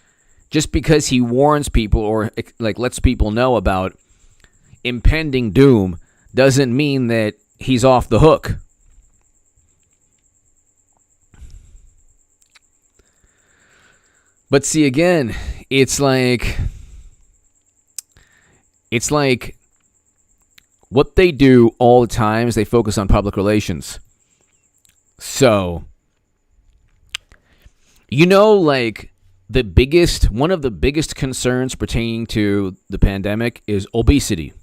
Just because he warns people or lets people know about impending doom doesn't mean that he's off the hook. But see, again, it's like what they do all the time is they focus on public relations. So, one of the biggest concerns pertaining to the pandemic is obesity,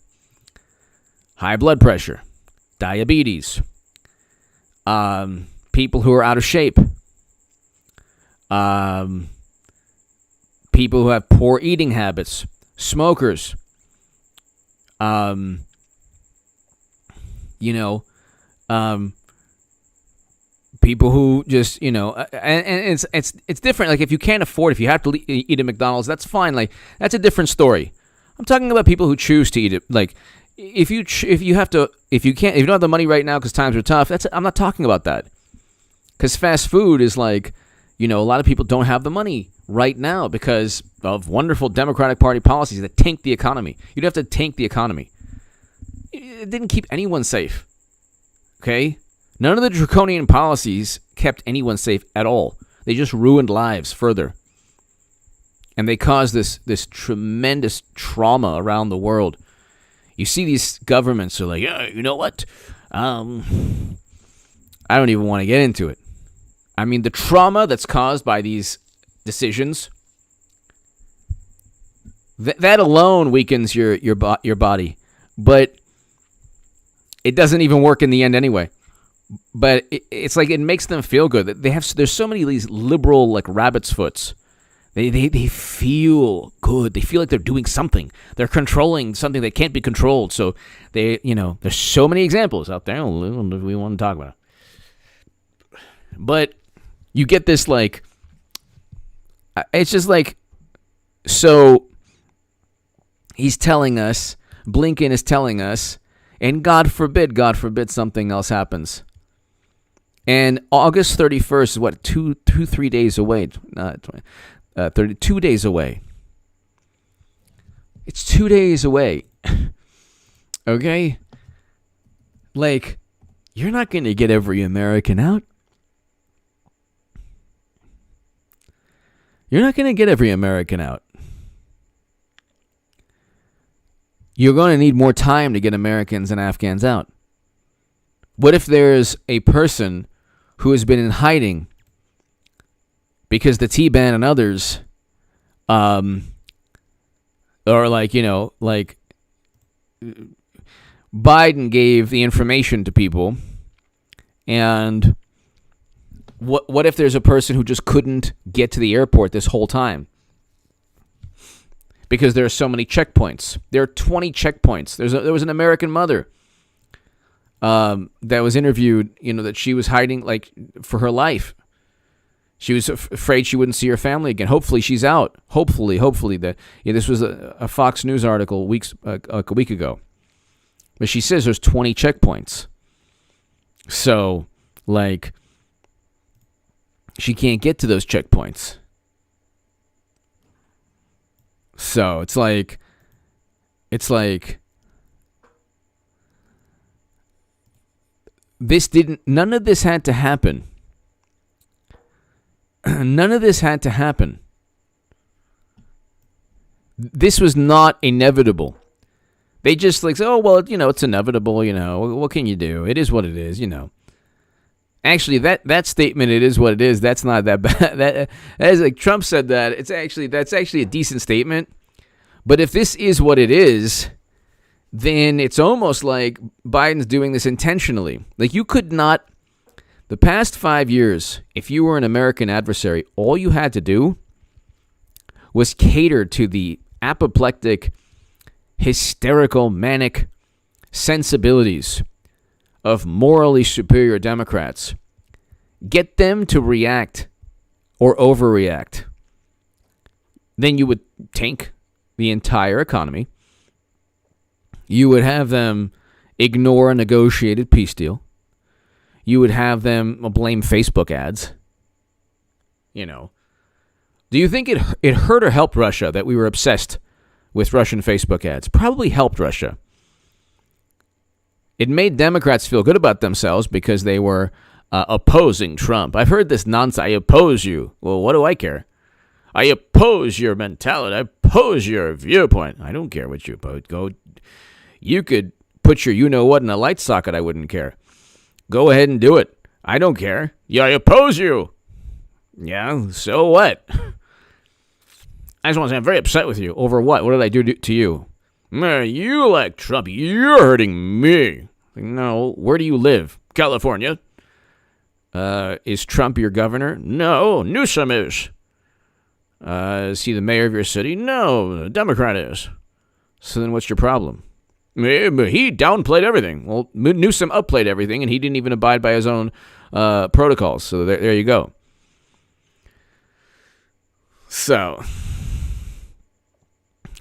high blood pressure, diabetes, people who are out of shape, people who have poor eating habits, smokers, people who just, and it's different. Like if you can't afford, if you have to eat at McDonald's, that's fine. Like that's a different story. I'm talking about people who choose to eat it. Like if you don't have the money right now because times are tough. I'm not talking about that. Because fast food is like, a lot of people don't have the money right now because of wonderful Democratic Party policies that tank the economy. You'd have to tank the economy. It didn't keep anyone safe. Okay? None of the draconian policies kept anyone safe at all. They just ruined lives further. And they caused this tremendous trauma around the world. You see these governments are like, yeah, you know what? I don't even want to get into it. I mean, the trauma that's caused by these decisions, that alone weakens your body. But it doesn't even work in the end anyway. But it's like it makes them feel good. There's so many of these liberal like rabbit's foots. They feel good. They feel like they're doing something. They're controlling something that can't be controlled. So there's so many examples out there. We want to talk about it. But you get this like, it's just like, so he's telling us, Blinken is telling us, and God forbid something else happens. And August 31st is what, 3 days away. 32 days away. It's 2 days away. Okay? Like, you're not going to get every American out. You're not going to get every American out. You're going to need more time to get Americans and Afghans out. What if there's a person who has been in hiding because the Taliban and others, or Biden gave the information to people, and what if there's a person who just couldn't get to the airport this whole time because there are so many checkpoints? There are 20 checkpoints. There was an American mother that was interviewed, that she was hiding like for her life. She was afraid she wouldn't see her family again. Hopefully she's out. Hopefully that this was a Fox News article a week ago. But she says there's 20 checkpoints. So, like, she can't get to those checkpoints. So, it's like none of this had to happen. None of this had to happen. This was not inevitable. They just like, oh, well, it's inevitable, what can you do? It is what it is, Actually, that statement, it is what it is, that's not that bad. That is like Trump said that. That's actually a decent statement. But if this is what it is, then it's almost like Biden's doing this intentionally. Like, you could not, the past 5 years, if you were an American adversary, all you had to do was cater to the apoplectic, hysterical, manic sensibilities of morally superior Democrats. Get them to react or overreact. Then you would tank the entire economy. You would have them ignore a negotiated peace deal. You would have them blame Facebook ads. Do you think it hurt or helped Russia that we were obsessed with Russian Facebook ads? Probably helped Russia. It made Democrats feel good about themselves because they were opposing Trump. I've heard this nonsense. I oppose you. Well, what do I care? I oppose your mentality. I oppose your viewpoint. I don't care what you oppose. You could put your you-know-what in a light socket. I wouldn't care. Go ahead and do it. I don't care. Yeah, I oppose you. Yeah, so what? I just want to say I'm very upset with you. Over what? What did I do to you? You like Trump. You're hurting me. No, where do you live? California. Is Trump your governor? No, Newsom is. Is he the mayor of your city? No, the Democrat is. So then what's your problem? He downplayed everything. Well, Newsom upplayed everything, and he didn't even abide by his own protocols. So there you go. So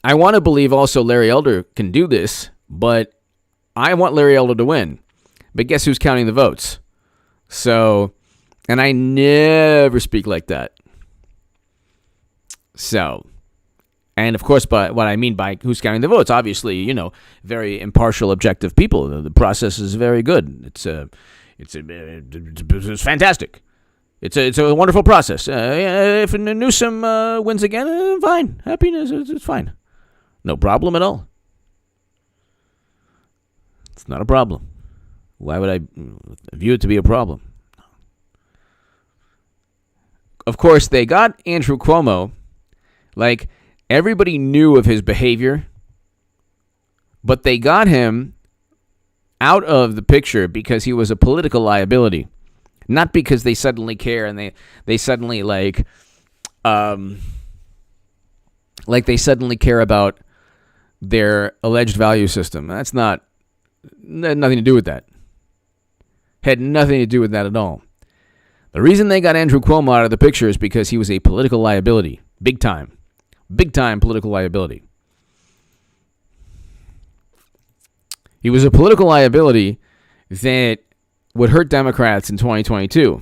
I want to believe also Larry Elder can do this, but I want Larry Elder to win. But guess who's counting the votes? So, and I never speak like that. So, and of course, by what I mean by who's counting the votes, obviously, very impartial, objective people. The process is very good. It's fantastic. It's a wonderful process. If Newsom wins again, fine. Happiness, it's fine. No problem at all. It's not a problem. Why would I view it to be a problem? Of course, they got Andrew Cuomo. Like, everybody knew of his behavior, but they got him out of the picture because he was a political liability. Not because they suddenly care and they suddenly they suddenly care about their alleged value system. That had nothing to do with that. Had nothing to do with that at all. The reason they got Andrew Cuomo out of the picture is because he was a political liability. Big time political liability. He was a political liability that would hurt Democrats in 2022.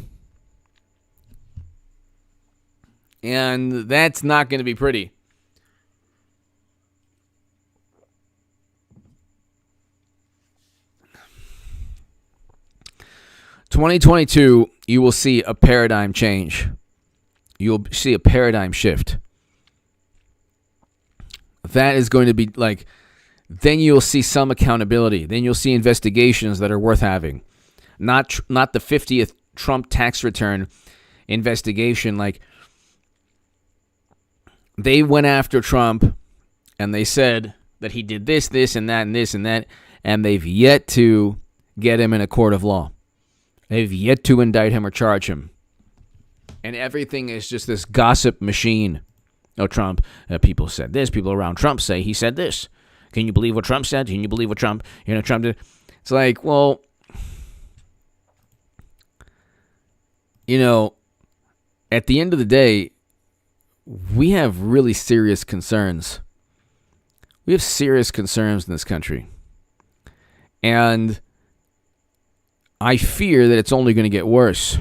And that's not going to be pretty. In 2022, you will see a paradigm change. You'll see a paradigm shift. That is going to be then you'll see some accountability. Then you'll see investigations that are worth having. Not the 50th Trump tax return investigation. They went after Trump and they said that he did this, and that, and this, and that, and they've yet to get him in a court of law. They've yet to indict him or charge him. And everything is just this gossip machine. Oh, Trump, people said this. People around Trump say he said this. Can you believe what Trump said? Can you believe what Trump did? It's like, well, at the end of the day, we have really serious concerns. We have serious concerns in this country. And I fear that it's only going to get worse.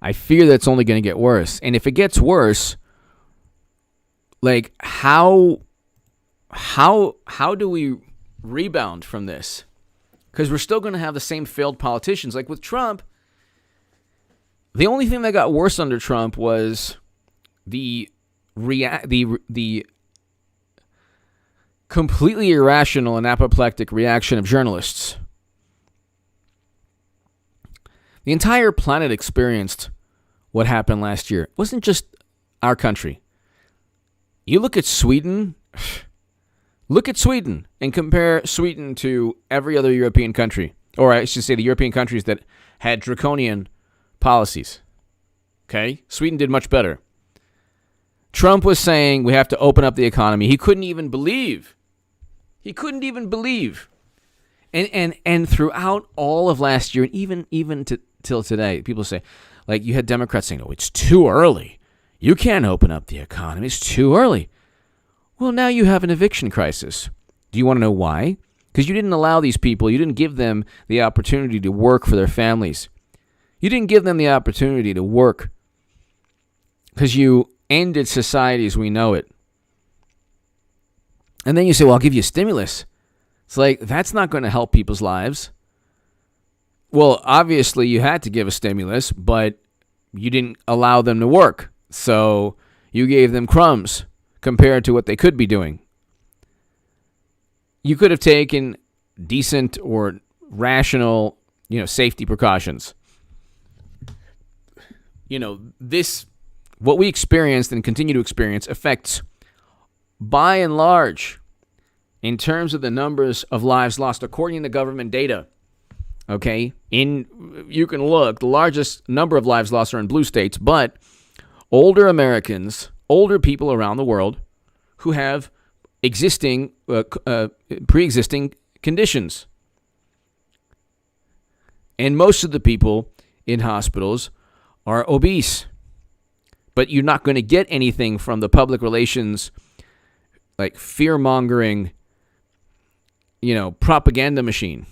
And if it gets worse, how do we rebound from this? Because we're still going to have the same failed politicians. Like with Trump, the only thing that got worse under Trump was the completely irrational and apoplectic reaction of journalists. The entire planet experienced what happened last year. It wasn't just our country. You look at Sweden, Look at Sweden and compare Sweden to every other European country, or I should say the European countries that had draconian policies. Okay? Sweden did much better. Trump was saying we have to open up the economy. He couldn't even believe. And throughout all of last year, and even till today, people say, like, you had Democrats saying, "Oh, it's too early. You can't open up the economy. It's too early." Well, now you have an eviction crisis. Do you want to know why? Because you didn't allow these people, you didn't give them the opportunity to work for their families. You didn't give them the opportunity to work because you ended society as we know it. And then you say, well, I'll give you a stimulus. It's like, that's not going to help people's lives. Well, obviously you had to give a stimulus, but you didn't allow them to work. So you gave them crumbs compared to what they could be doing. You could have taken decent or rational, safety precautions. This, what we experienced and continue to experience, affects, by and large, in terms of the numbers of lives lost, according to government data. Okay, you can look, the largest number of lives lost are in blue states, but older Americans, older people around the world who have pre-existing conditions. And most of the people in hospitals are obese. But you're not going to get anything from the public relations, like fear-mongering, propaganda machine.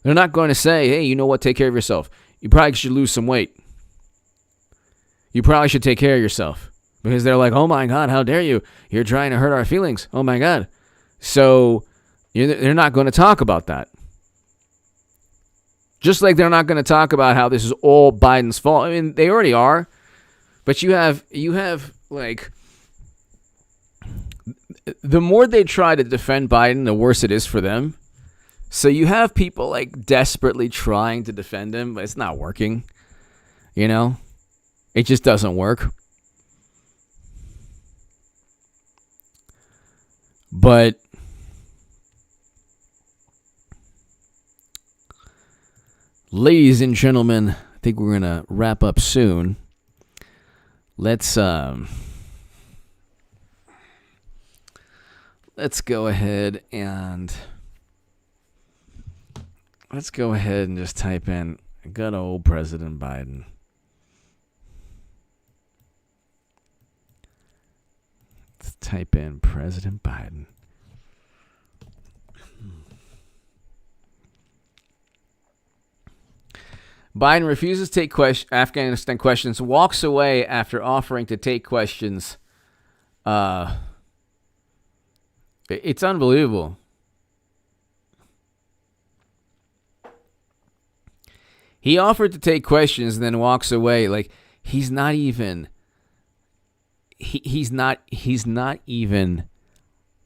They're not going to say, hey, you know what, take care of yourself. You probably should lose some weight. You probably should take care of yourself. Because they're like, oh my God, how dare you? You're trying to hurt our feelings. Oh my God. So they're not going to talk about that. Just like they're not going to talk about how this is all Biden's fault. I mean, they already are. But you have like, the more they try to defend Biden, the worse it is for them. So you have people like desperately trying to defend him, but it's not working. It just doesn't work. But ladies and gentlemen, I think we're going to wrap up soon. Let's go ahead and just type in good old President Biden. Let's type in President Biden. Biden refuses to take Afghanistan questions, walks away after offering to take questions. It's unbelievable. He offered to take questions and then walks away. Like, he's not even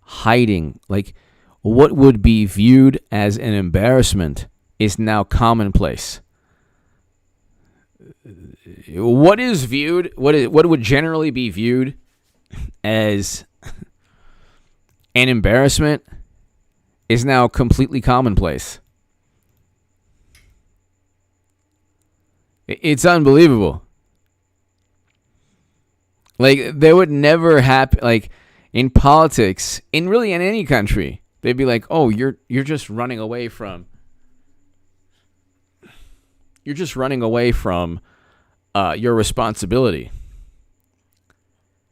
hiding. Like, what would be viewed as an embarrassment is now commonplace. What would generally be viewed as an embarrassment is now completely commonplace. It's unbelievable. Like, there would never happen, like, in politics, in any country, they'd be like, oh, you're just running away from your responsibility.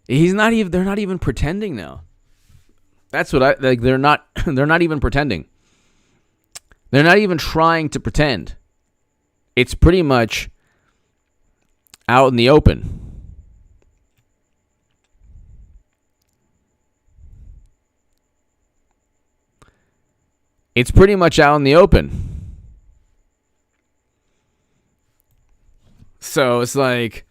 They're not even pretending now. That's what they're not even pretending. They're not even trying to pretend. It's pretty much out in the open. It's pretty much out in the open. So it's like,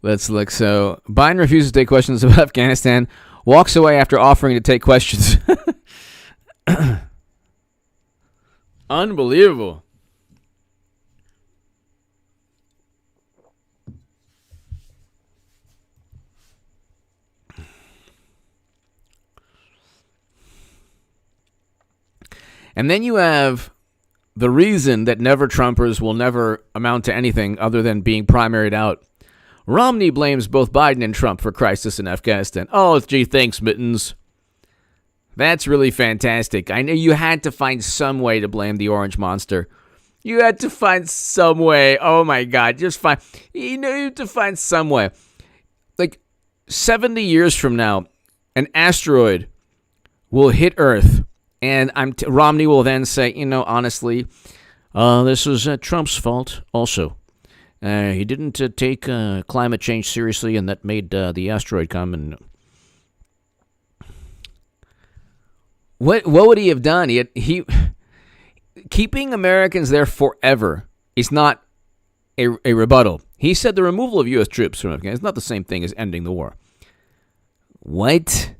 let's look. So Biden refuses to take questions about Afghanistan, walks away after offering to take questions. Unbelievable. And then you have the reason that never Trumpers will never amount to anything other than being primaried out. Romney blames both Biden and Trump for crisis in Afghanistan. Oh, gee, thanks, Mittens. That's really fantastic. I know you had to find some way to blame the orange monster. You had to find some way. Oh, my God. Just find. You had to find some way. Like 70 years from now, an asteroid will hit Earth. And Romney will then say, honestly, this was Trump's fault also. He didn't take climate change seriously, and that made the asteroid come. And what would he have done? He keeping Americans there forever is not a rebuttal. He said the removal of U.S. troops from Afghanistan is not the same thing as ending the war. What?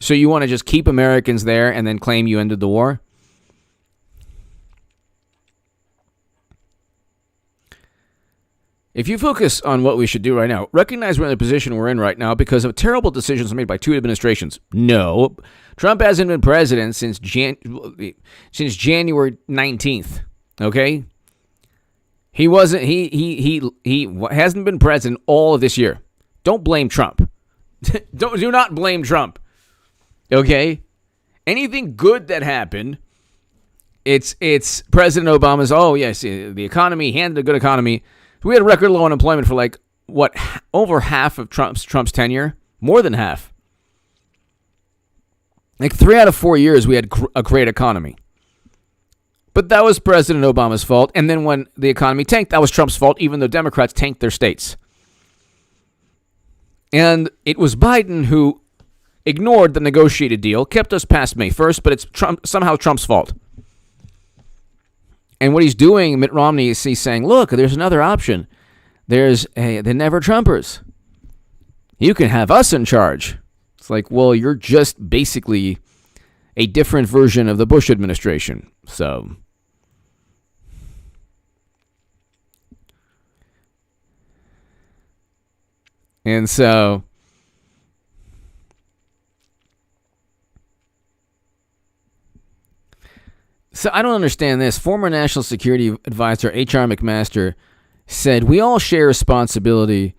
So you want to just keep Americans there and then claim you ended the war? If you focus on what we should do right now, recognize we're in the position we're in right now because of terrible decisions made by two administrations. No, Trump hasn't been president since January 19th. Okay, he wasn't. He hasn't been president all of this year. Don't blame Trump. Do not blame Trump. Okay, anything good that happened, it's President Obama's. Oh yes, the economy. He handled a good economy. We had record low unemployment for over half of Trump's tenure, more than half. Like 3 out of 4 years, we had a great economy. But that was President Obama's fault. And then when the economy tanked, that was Trump's fault, even though Democrats tanked their states. And it was Biden who ignored the negotiated deal, kept us past May 1st, but it's somehow Trump's fault. And what he's doing, Mitt Romney, is he's saying, look, there's another option. There's the Never Trumpers. You can have us in charge. It's like, well, you're just basically a different version of the Bush administration. So So I don't understand this. Former National Security Advisor H.R. McMaster said, we all share responsibility,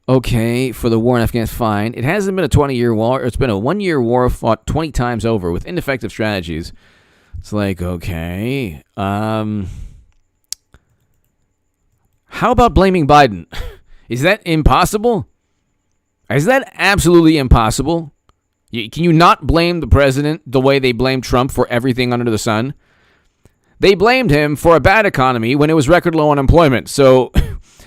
okay, for the war in Afghanistan. Fine. It hasn't been a 20-year war. It's been a 1-year war fought 20 times over with ineffective strategies. It's like, okay. How about blaming Biden? Is that impossible? Is that absolutely impossible? Can you not blame the president the way they blamed Trump for everything under the sun? They blamed him for a bad economy when it was record low unemployment. So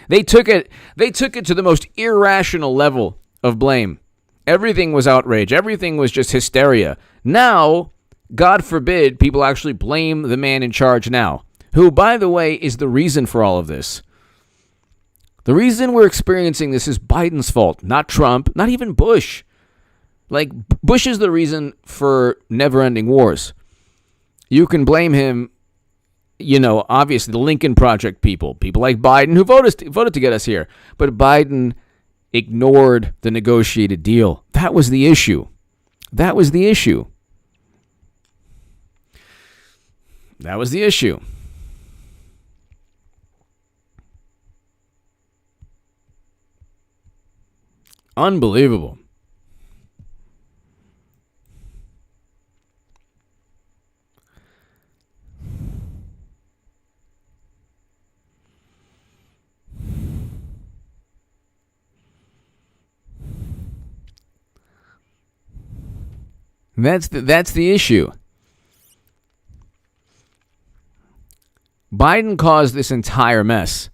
they took it to the most irrational level of blame. Everything was outrage. Everything was just hysteria. Now, God forbid, people actually blame the man in charge now, who, by the way, is the reason for all of this. The reason we're experiencing this is Biden's fault, not Trump, not even Bush. Like, Bush is the reason for never-ending wars. You can blame him, obviously the Lincoln Project people like Biden who voted to get us here. But Biden ignored the negotiated deal. That was the issue. That was the issue. Unbelievable. That's the issue. Biden caused this entire mess.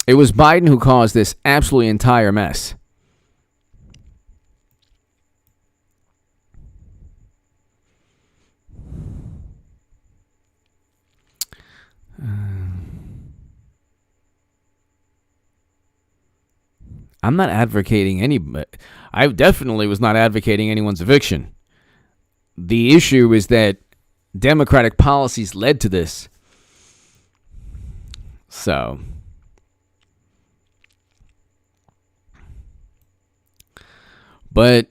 It was Biden who caused this absolutely entire mess. I'm not advocating I definitely was not advocating anyone's eviction. The issue is that Democratic policies led to this. So, but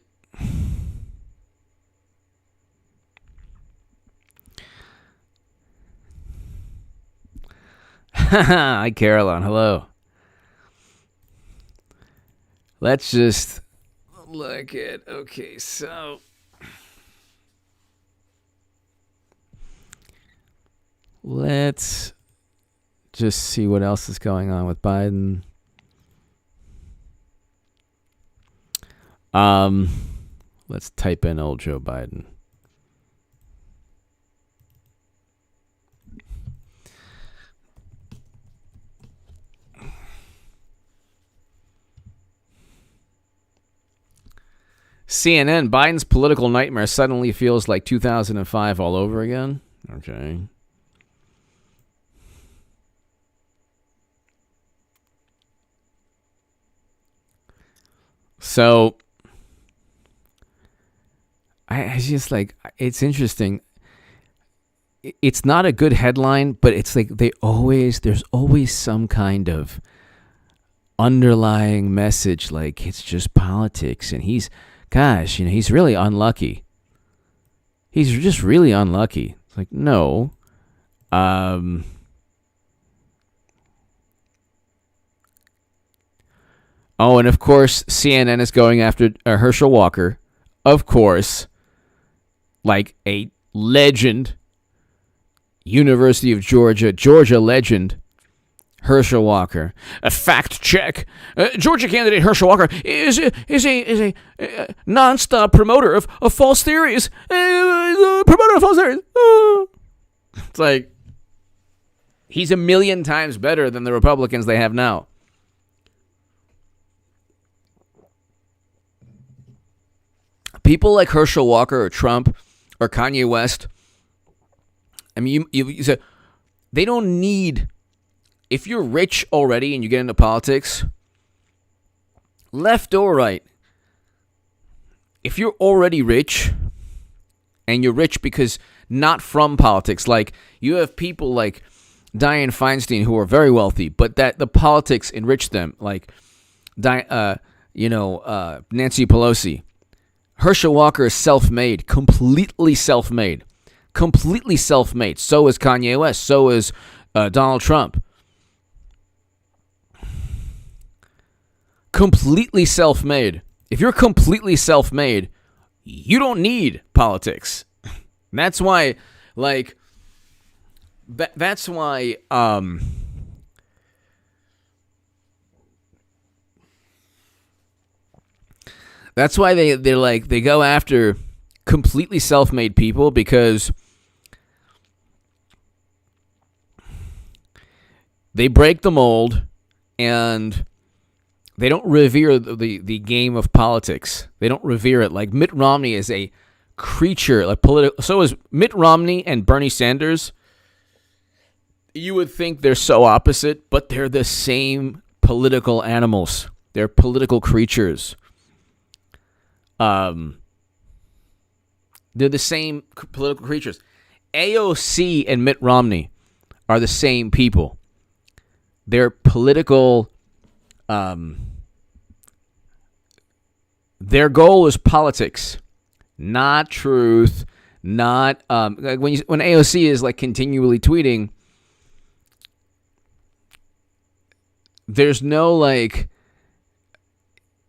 Hi, Caroline. Hello. Let's just look at, okay, so let's just see what else is going on with Biden. Let's type in old Joe Biden. CNN, Biden's political nightmare suddenly feels like 2005 all over again. Okay. So, I just like, it's interesting. It's not a good headline, but it's like there's always some kind of underlying message, like it's just politics, and he's really unlucky. He's just really unlucky. It's like, no. Oh, and of course, CNN is going after Herschel Walker. Of course, like a legend, University of Georgia legend, Herschel Walker. A fact check. Georgia candidate Herschel Walker is a nonstop promoter of false theories. Promoter of false theories. It's like, he's a million times better than the Republicans they have now. People like Herschel Walker or Trump or Kanye West, I mean, you said they don't need, if you're rich already and you get into politics, left or right, if you're already rich and you're rich because not from politics, like you have people like Dianne Feinstein who are very wealthy, but that the politics enrich them, like Nancy Pelosi. Herschel Walker is self-made, completely self-made. So is Kanye West. So is Donald Trump. Completely self-made. If you're completely self-made, you don't need politics. That's why, like, that's why, that's why they go after completely self-made people, because they break the mold and they don't revere the game of politics. They don't revere it. Like Mitt Romney is a creature, like political. So is Mitt Romney and Bernie Sanders. You would think they're so opposite, but they're the same political animals. They're political creatures. They're the same political creatures. AOC and Mitt Romney are the same people. They're political. Their goal is politics, not truth, not like when AOC is like continually tweeting. There's no like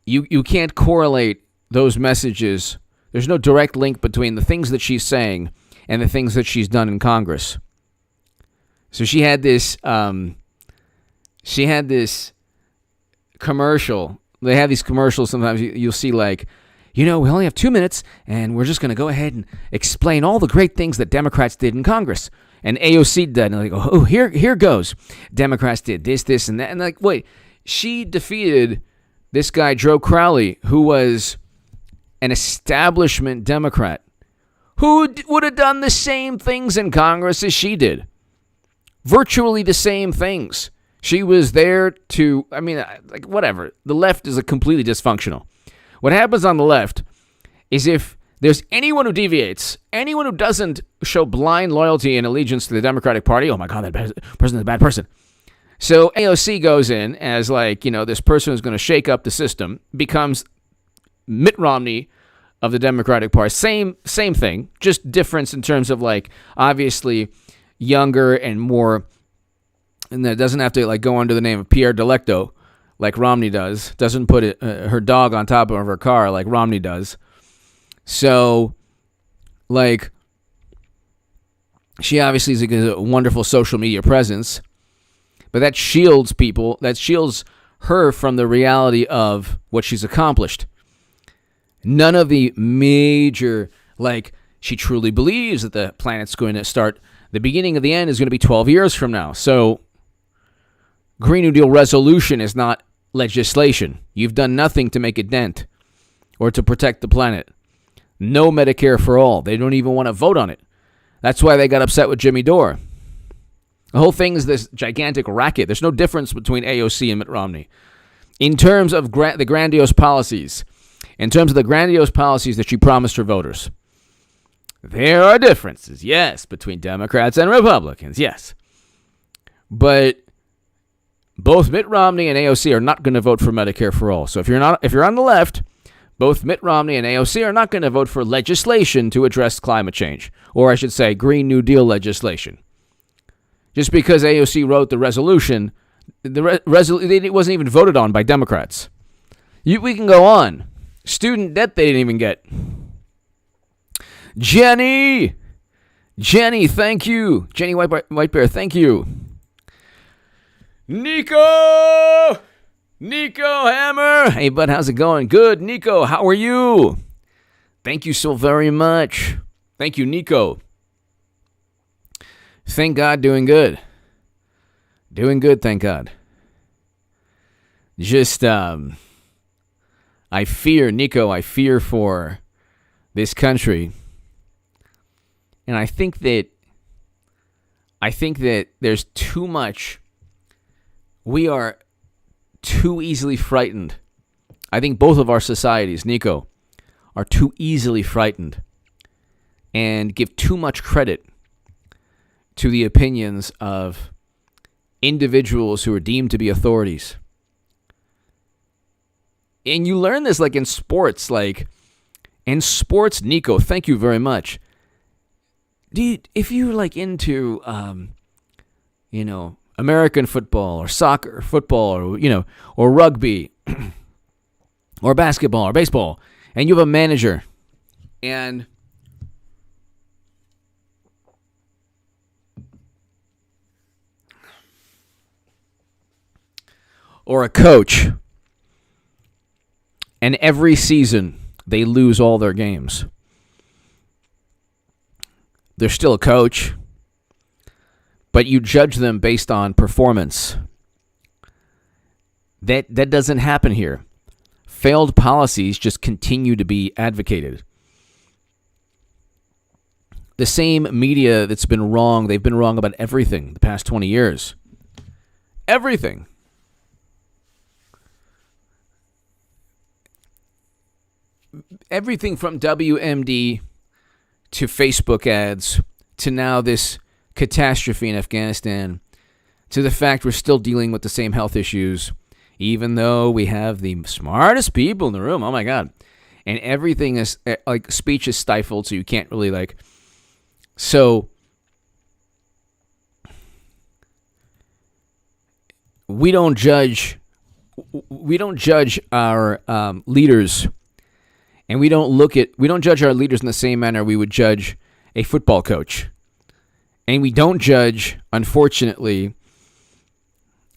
you can't correlate those messages. There's no direct link between the things that she's saying and the things that she's done in Congress. So she had this commercial. They have these commercials sometimes you'll see like, we only have 2 minutes and we're just going to go ahead and explain all the great things that Democrats did in Congress. And AOC did, and they go, oh, here goes. Democrats did this, and that. And like, wait, she defeated this guy, Joe Crowley, who was an establishment Democrat, who would have done the same things in Congress as she did. Virtually the same things. She was there to, like, whatever. The left is completely dysfunctional. What happens on the left is if there's anyone who deviates, anyone who doesn't show blind loyalty and allegiance to the Democratic Party, oh my God, that person is a bad person. So AOC goes in as like, this person who's going to shake up the system, becomes Mitt Romney of the Democratic Party. Same thing, just difference in terms of like, obviously younger and more and that doesn't have to like go under the name of Pierre Delecto like Romney does. Doesn't put her dog on top of her car like Romney does. So, like, she obviously is a wonderful social media presence, but that shields people. That shields her from the reality of what she's accomplished. None of the major, like, she truly believes that the planet's going to start, the beginning of the end is going to be 12 years from now. So, Green New Deal resolution is not legislation. You've done nothing to make a dent or to protect the planet. No Medicare for all. They don't even want to vote on it. That's why they got upset with Jimmy Dore. The whole thing is this gigantic racket. There's no difference between AOC and Mitt Romney. In terms of the grandiose policies, that she promised her voters, there are differences, yes, between Democrats and Republicans, yes. But both Mitt Romney and AOC are not going to vote for Medicare for all. So if you're on the left, both Mitt Romney and AOC are not going to vote for legislation to address climate change, or I should say Green New Deal legislation. Just because AOC wrote the resolution, it wasn't even voted on by Democrats. We can go on. Student debt they didn't even get. Jenny, thank you. Jenny White Bear, thank you. Nico Hammer. Hey, bud, how's it going? Good, Nico. How are you? Thank you so very much. Thank you, Nico. Thank God, doing good. Doing good, thank God. Just, I fear for this country. And I think that there's too much. We are too easily frightened. I think both of our societies, Nico, are too easily frightened and give too much credit to the opinions of individuals who are deemed to be authorities. And you learn this like in sports. Nico, thank you very much. Dude, if you're like into, American football or soccer, football, or, or rugby or basketball or baseball, and you have a manager or a coach, and every season they lose all their games. They're still a coach, but you judge them based on performance. That doesn't happen here. Failed policies just continue to be advocated. The same media that's been wrong, they've been wrong about everything the past 20 years. Everything. Everything from WMD to Facebook ads to now this catastrophe in Afghanistan to the fact we're still dealing with the same health issues, even though we have the smartest people in the room. Oh, my God. And everything is, like, speech is stifled, so you can't really, like... So, we don't judge our leaders, and we don't judge our leaders in the same manner we would judge a football coach. And we don't judge, unfortunately,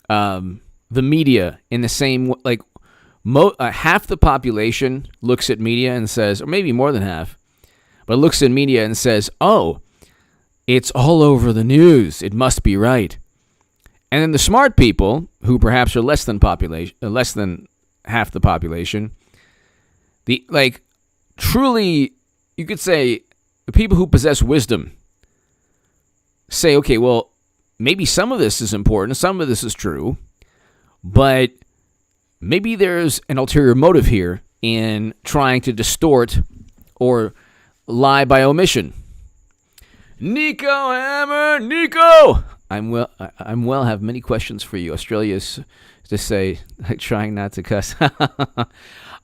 the media in the same, like, half the population looks at media and says, or maybe more than half, but looks at media and says, oh, it's all over the news. It must be right. And then the smart people, who perhaps are less than half the population, truly, you could say, the people who possess wisdom say, okay, well, maybe some of this is important, some of this is true, but maybe there's an ulterior motive here in trying to distort or lie by omission. Nico Hammer, Nico! I'm well, have many questions for you. Australia's to say, like, trying not to cuss.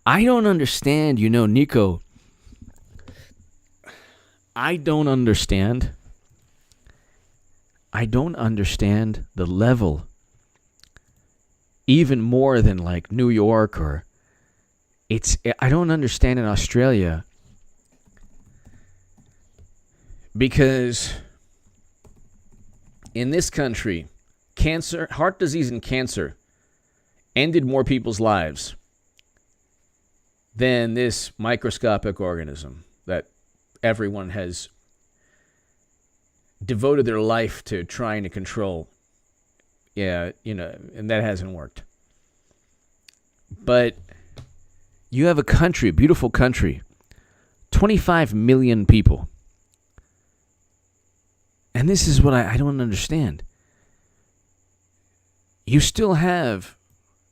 I don't understand, Nico. I don't understand I don't understand the level, even more than like New York or I don't understand in Australia, because in this country, cancer, heart disease and cancer ended more people's lives than this microscopic organism that everyone has devoted their life to trying to control. Yeah, and that hasn't worked. But you have a country, a beautiful country, 25 million people. And this is what I don't understand. You still have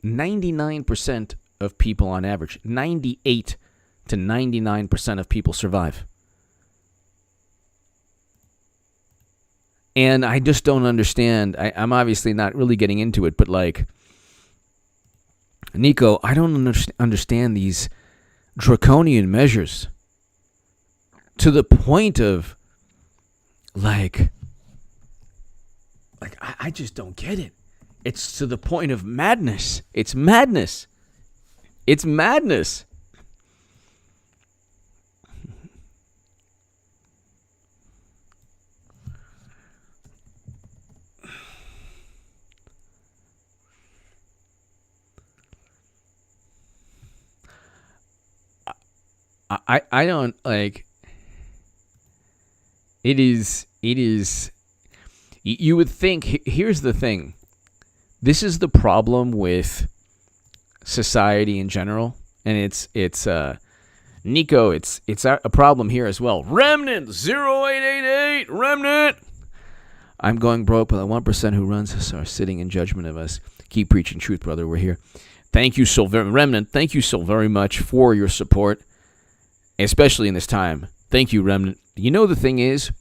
99% of people on average, 98 to 99% of people survive. And I just don't understand. I'm obviously not really getting into it, but like, Nico, I don't understand these draconian measures to the point of like I just don't get it. It's to the point of madness. It's madness. It's madness. I don't like. It is. You would think. Here's the thing. This is the problem with society in general, and it's Nico. It's a problem here as well. Remnant 0888 Remnant. I'm going broke, but the 1% who runs us are sitting in judgment of us. Keep preaching truth, brother. We're here. Thank you so very Remnant. Thank you so very much for your support, especially in this time. Thank you, Remnant. You know, the thing is,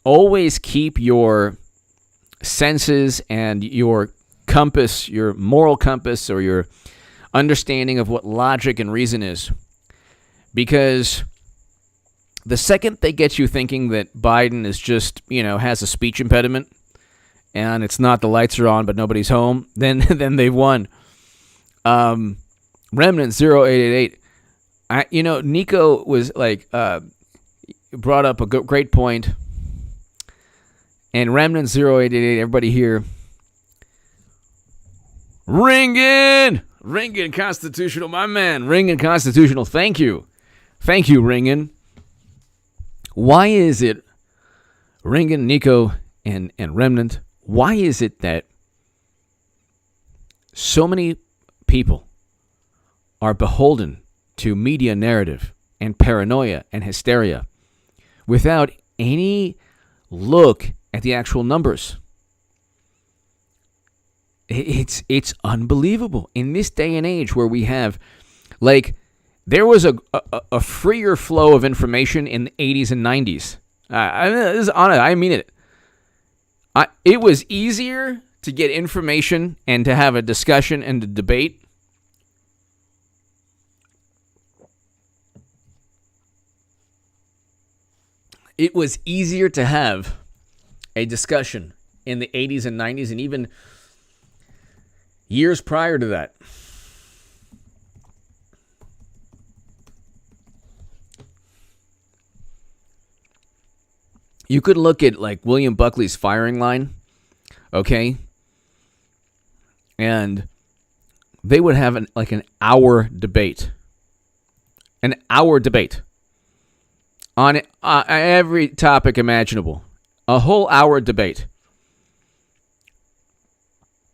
always keep your senses and your compass, your moral compass, or your understanding of what logic and reason is. Because the second they get you thinking that Biden is just, has a speech impediment, and it's not the lights are on but nobody's home, then they've won. Remnant 0888. Nico was like, brought up a great point. And Remnant 0888, everybody here. Ringen Constitutional, my man. Ringen Constitutional, thank you. Thank you, Ringen. Why is it, Ringen, Nico, and Remnant, why is it that so many people are beholden to media narrative and paranoia and hysteria without any look at the actual numbers? It's unbelievable. In this day and age where we have, like, there was a freer flow of information in the 80s and 90s. I mean it. It was easier to get information and to have a discussion and a debate. It was easier to have a discussion in the 80s and 90s and even years prior to that. You could look at like William Buckley's firing line, okay? And they would have an hour debate. An hour debate on every topic imaginable. A whole hour debate.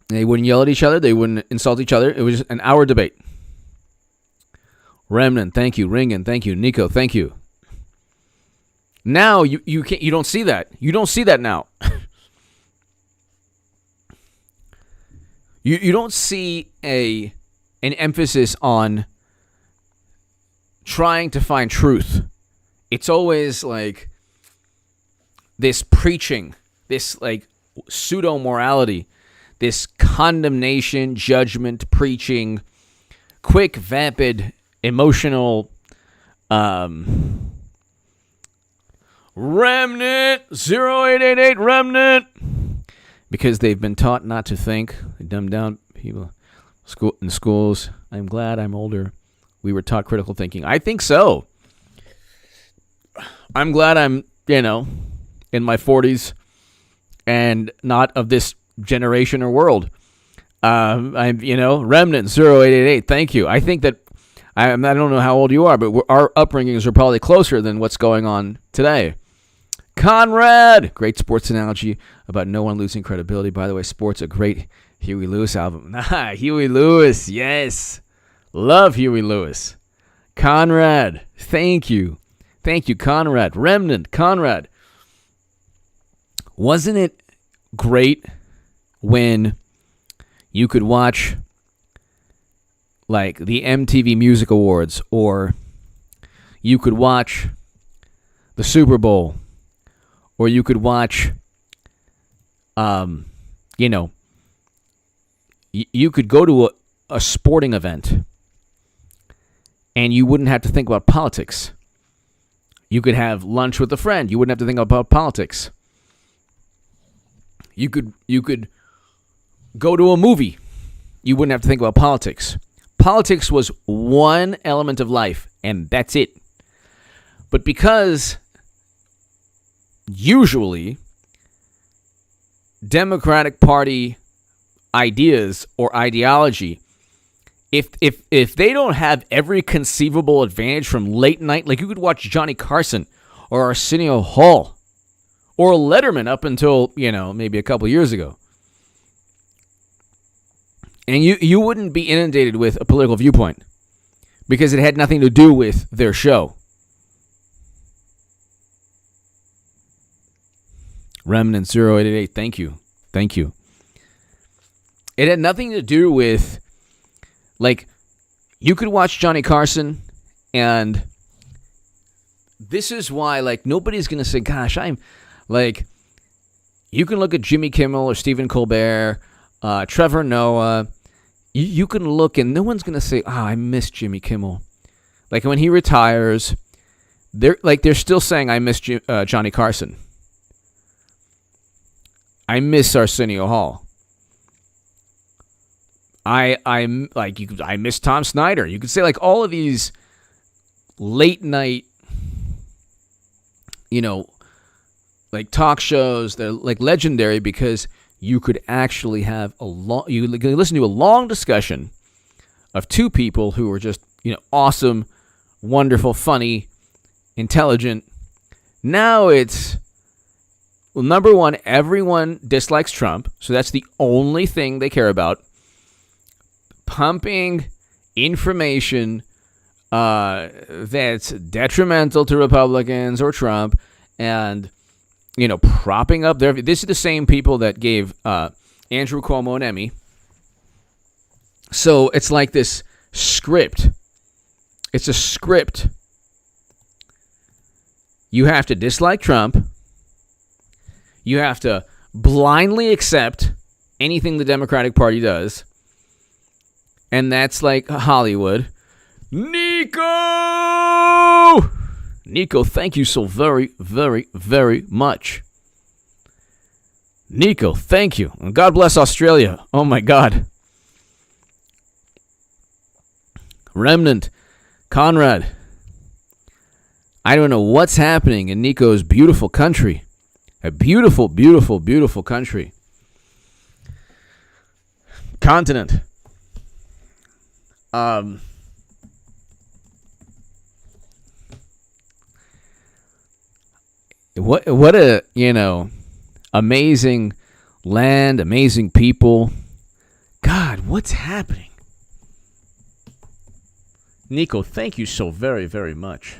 They wouldn't yell at each other. They wouldn't insult each other. It was just an hour debate. Remnant, thank you. Ringen, thank you. Nico, thank you. Now you can't. You don't see that. You don't see that now. You don't see an emphasis on trying to find truth. It's always like this preaching, this like pseudo morality, this condemnation, judgment, preaching, quick, vapid, emotional, Remnant 0888 Remnant. Because they've been taught not to think. They dumb down people in schools. I'm glad I'm older. We were taught critical thinking. I think so. I'm glad I'm, in my 40s and not of this generation or world. I'm, Remnant 0888. Thank you. I think that I don't know how old you are, but our upbringings are probably closer than what's going on today. Conrad, great sports analogy about no one losing credibility. By the way, sports, a great Huey Lewis album. Huey Lewis, yes. Love Huey Lewis. Conrad, thank you. Thank you, Conrad. Remnant, Conrad. Wasn't it great when you could watch like the MTV Music Awards, or you could watch the Super Bowl, or you could watch, you could go to a sporting event and you wouldn't have to think about politics. You could have lunch with a friend. You wouldn't have to think about politics. You could go to a movie. You wouldn't have to think about politics. Politics was one element of life, and that's it. But because usually Democratic Party ideas or ideology, if they don't have every conceivable advantage from late night, like you could watch Johnny Carson or Arsenio Hall or Letterman up until, maybe a couple years ago. And you wouldn't be inundated with a political viewpoint because it had nothing to do with their show. Remnant 0888, thank you. Thank you. It had nothing to do with, like, you could watch Johnny Carson, and this is why, like, nobody's going to say, gosh, I'm, like, you can look at Jimmy Kimmel or Stephen Colbert, Trevor Noah. You can look, and no one's going to say, I miss Jimmy Kimmel. Like, when he retires, they're still saying, I miss Johnny Carson. I miss Arsenio Hall. I miss Tom Snyder. You could say, like, all of these late night, like talk shows, they're like legendary because you could actually have you could listen to a long discussion of two people who were just, awesome, wonderful, funny, intelligent. Now it's, well, number one, everyone dislikes Trump, so that's the only thing they care about. Pumping information that's detrimental to Republicans or Trump, and propping up their. This is the same people that gave Andrew Cuomo an Emmy. So it's like this script. It's a script. You have to dislike Trump. You have to blindly accept anything the Democratic Party does. And that's like Hollywood. Nico, thank you so very, very, very much. Nico, thank you. And God bless Australia. Oh, my God. Remnant, Conrad. I don't know what's happening in Nico's beautiful country. A beautiful, beautiful, beautiful country. Continent. What a, amazing land, amazing people. God, what's happening? Nico, thank you so very, very much.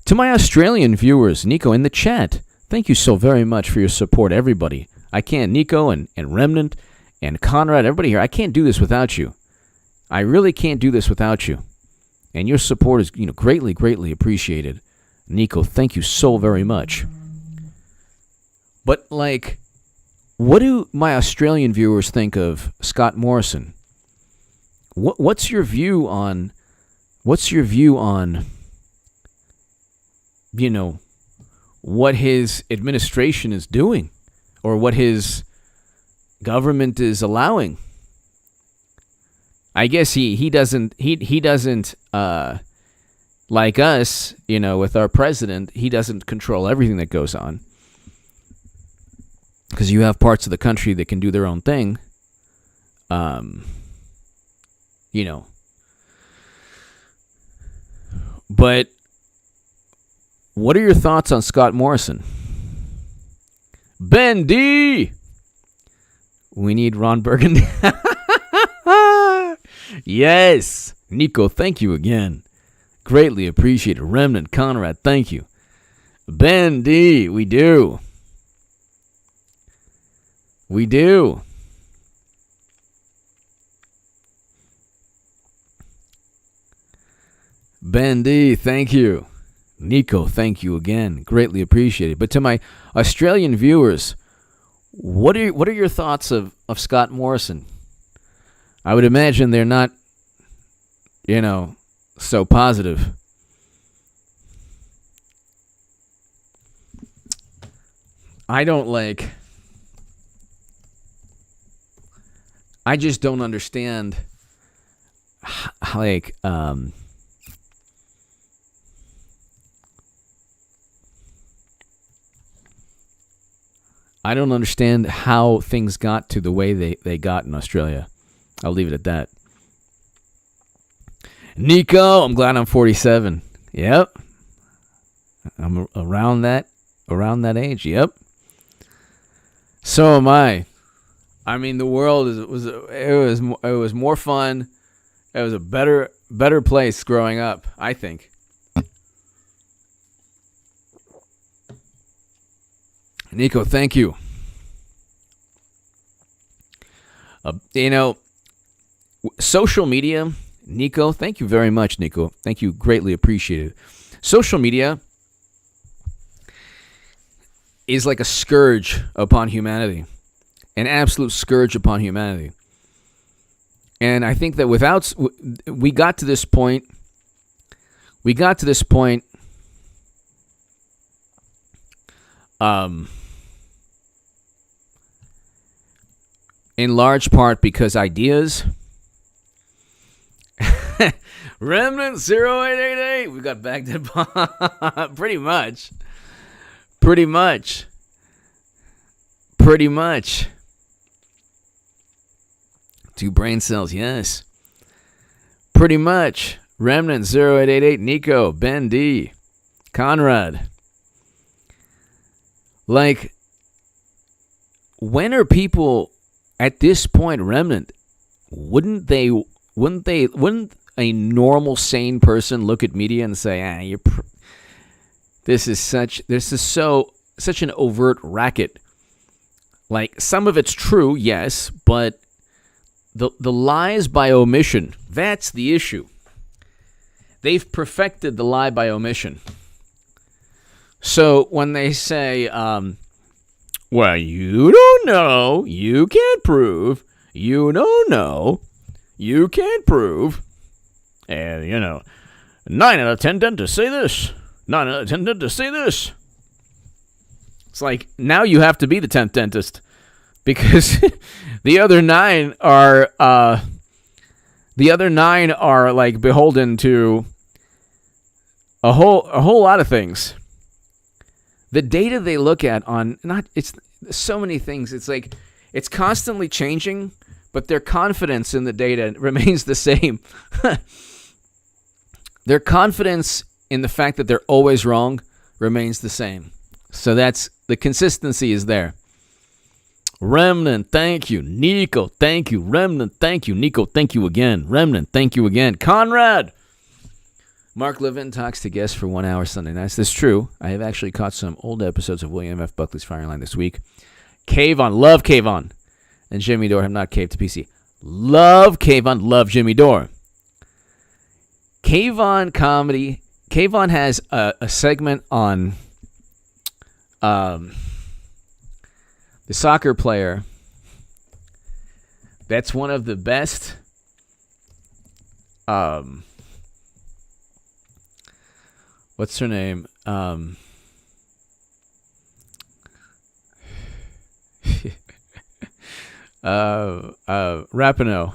To my Australian viewers, Nico, in the chat, thank you so very much for your support, everybody. I can't, Nico and Remnant and Conrad, everybody here, I can't do this without you. I really can't do this without you. And your support is, greatly, greatly appreciated. Nico, thank you so very much. But, what do my Australian viewers think of Scott Morrison? What's your view on what's your view on, what his administration is doing or what his government is allowing? I guess he doesn't like us, with our president, he doesn't control everything that goes on. Because you have parts of the country that can do their own thing. But what are your thoughts on Scott Morrison? Ben D! We need Ron Burgundy. Yes. Nico, thank you again. Greatly appreciated. Remnant, Conrad, thank you. Ben D, we do. We do. Ben D, thank you. Nico, thank you again. Greatly appreciated. But to my Australian viewers, what are your thoughts of Scott Morrison? I would imagine they're not, so positive. I just don't understand, I don't understand how things got to the way they got in Australia. I'll leave it at that. Nico, I'm glad I'm 47. Yep. I'm around that age. Yep. So am I. I mean, the world was more fun. It was a better place growing up, I think. Nico, thank you. Social media, Nico, thank you very much, Nico. Thank you, greatly appreciated. Social media is like a scourge upon humanity, an absolute scourge upon humanity. And I think that we got to this point in large part because ideas. Remnant 0888. We got Baghdad bomb. Pretty much. 2 brain cells, yes. Pretty much. Remnant 0888. Nico, Ben D, Conrad. Like, when are people at this point, Remnant, wouldn't a normal sane person look at media and say, this is such an overt racket? Like, some of it's true, yes, but the lies by omission, that's the issue. They've perfected the lie by omission. So when they say, well, you don't know, you can't prove, you don't know, you can't prove, and, 9 out of 10 dentists say this, 9 out of 10 dentists say this. It's like, now you have to be the 10th dentist, because the other 9 are like beholden to a whole lot of things. The data they look at it's so many things. It's like it's constantly changing, but their confidence in the data remains the same. Their confidence in the fact that they're always wrong remains the same. So the consistency is there. Remnant, thank you. Nico, thank you. Remnant, thank you. Nico, thank you again. Remnant, thank you again. Conrad! Mark Levin talks to guests for 1 hour Sunday nights. That's true. I have actually caught some old episodes of William F. Buckley's Firing Line this week. Cave-On, love Cave-On. And Jimmy Dore have not caved to PC. Love Cave-On, love Jimmy Dore. Cave-On comedy. Cave-On has a segment on the soccer player that's one of the best what's her name? Rapinoe.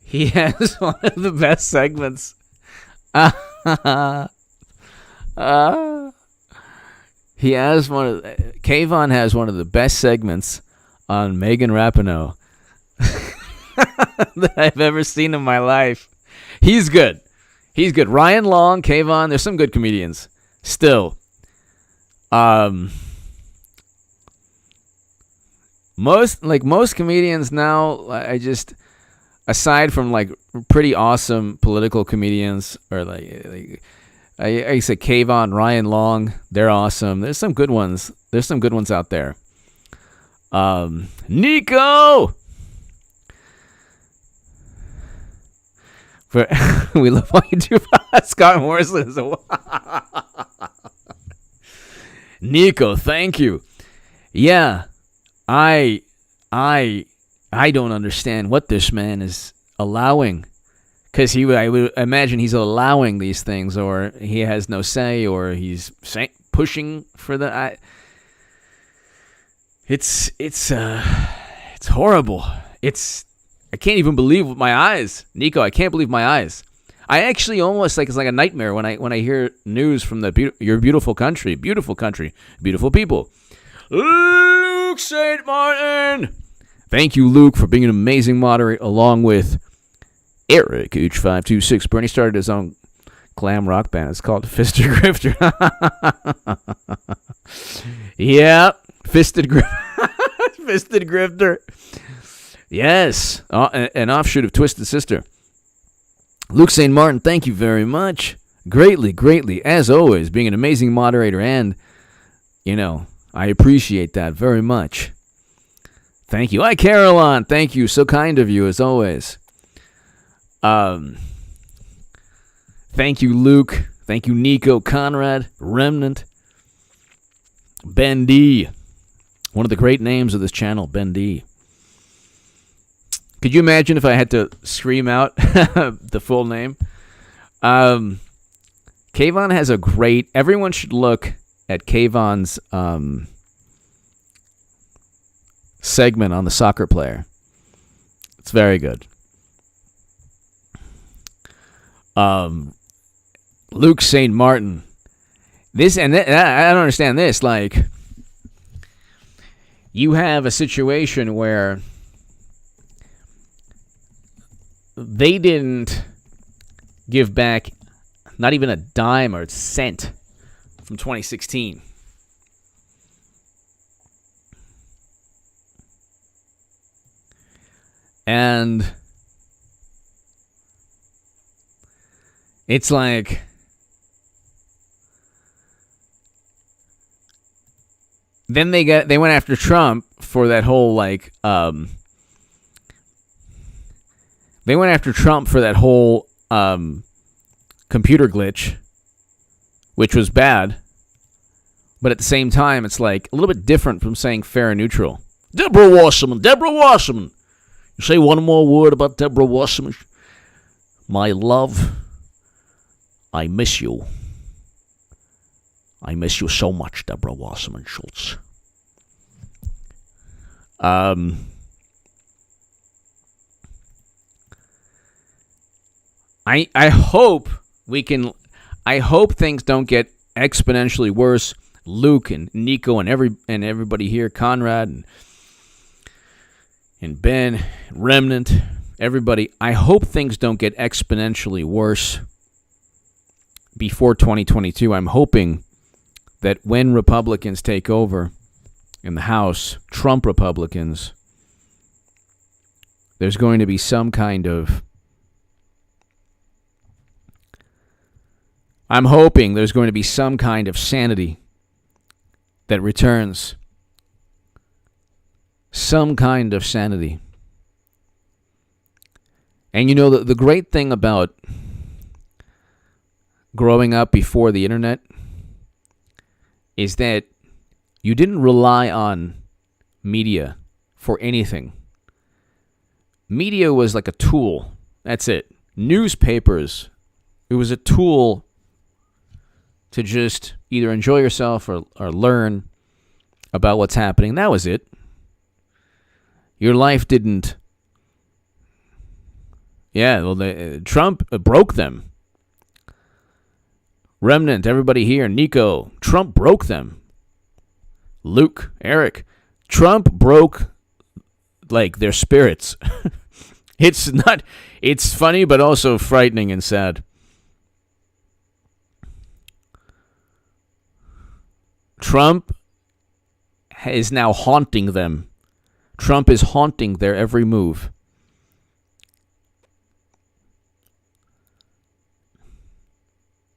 He has one of the best segments. He has Kayvon has one of the best segments on Megan Rapinoe that I've ever seen in my life. He's good. He's good. Ryan Long, Kayvon, there's some good comedians. Still. Most comedians now, aside from like pretty awesome political comedians, or I say Kayvon, Ryan Long, they're awesome. There's some good ones. There's some good ones out there. Nico! We love what you do. Scott Morrison is Nico, thank you. Yeah, I don't understand what this man is allowing, because I would imagine he's allowing these things, or he has no say, or he's pushing for the. It's horrible. I can't even believe my eyes, Nico. I can't believe my eyes. I actually almost it's like a nightmare when I hear news from your beautiful country, beautiful people. Luke St. Martin. Thank you, Luke, for being an amazing moderator, along with Eric H526. Bernie started his own glam rock band. It's called Fisted Grifter. Yeah, Fisted Grifter. Yes, an offshoot of Twisted Sister. Luke St. Martin, thank you very much. Greatly, as always, being an amazing moderator, and, I appreciate that very much. Thank you. Hi, Caroline. Thank you. So kind of you, as always. Thank you, Luke. Thank you, Nico, Conrad, Remnant, Ben D. One of the great names of this channel, Ben D. Could you imagine if I had to scream out the full name? Kayvon has a great... Everyone should look at Kayvon's segment on the soccer player. It's very good. Luke St. Martin. I don't understand this. Like, you have a situation where they didn't give back not even a dime or a cent from 2016. And it's like, then they went after Trump for that whole they went after Trump for that whole computer glitch, which was bad. But at the same time, it's like a little bit different from saying fair and neutral. Deborah Wasserman. You say one more word about Deborah Wasserman. My love, I miss you. I miss you so much, Deborah Wasserman Schultz. I hope I hope things don't get exponentially worse. Luke and Nico and everybody here, Conrad and Ben, Remnant, everybody. I hope things don't get exponentially worse before 2022. I'm hoping that when Republicans take over in the House, Trump Republicans, there's going to be some kind of... I'm hoping there's going to be some kind of sanity that returns. Some kind of sanity. And the great thing about growing up before the internet is that you didn't rely on media for anything. Media was like a tool. That's it. Newspapers It was a tool to just either enjoy yourself or learn about what's happening. That was it. Your life didn't. Yeah, well, Trump broke them. Remnant, everybody here, Nico, Trump broke them. Luke, Eric, Trump broke, like, their spirits. It's funny, but also frightening and sad. Trump is now haunting them. Trump is haunting their every move.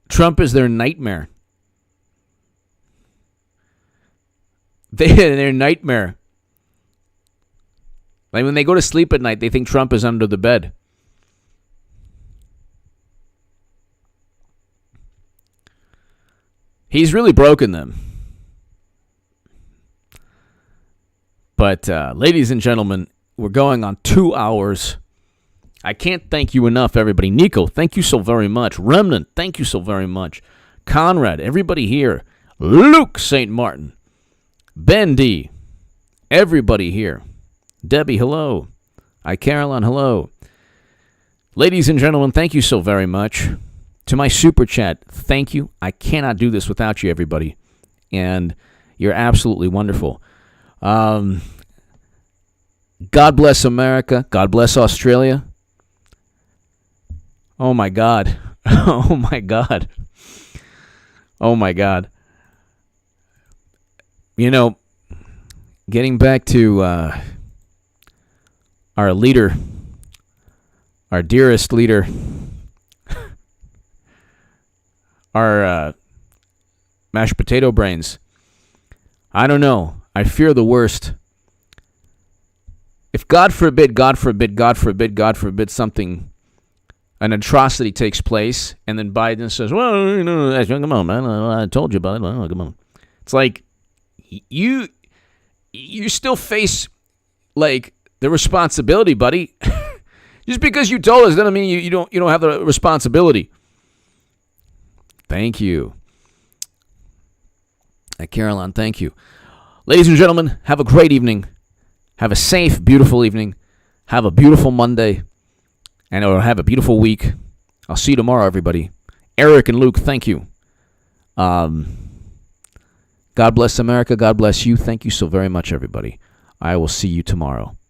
Trump is their nightmare. Their nightmare. Like when they go to sleep at night, they think Trump is under the bed. He's really broken them. But, ladies and gentlemen, we're going on 2 hours. I can't thank you enough, everybody. Nico, thank you so very much. Remnant, thank you so very much. Conrad, everybody here. Luke St. Martin. Ben D. Everybody here. Debbie, hello. Caroline, hello. Ladies and gentlemen, thank you so very much. To my super chat, thank you. I cannot do this without you, everybody. And you're absolutely wonderful. God bless America. God bless Australia. Oh, my God. Oh, my God. Oh, my God. You know, getting back to our leader, our dearest leader, our mashed potato brains. I don't know. I fear the worst. If God forbid, God forbid, God forbid, God forbid something, an atrocity takes place, and then Biden says, well, you know, come on, man, I told you about it. Well, come on. It's like, you still face, like, the responsibility, buddy. Just because you told us doesn't mean you don't have the responsibility. Thank you. Caroline, thank you. Ladies and gentlemen, have a great evening. Have a safe, beautiful evening. Have a beautiful Monday. And have a beautiful week. I'll see you tomorrow, everybody. Eric and Luke, thank you. God bless America. God bless you. Thank you so very much, everybody. I will see you tomorrow.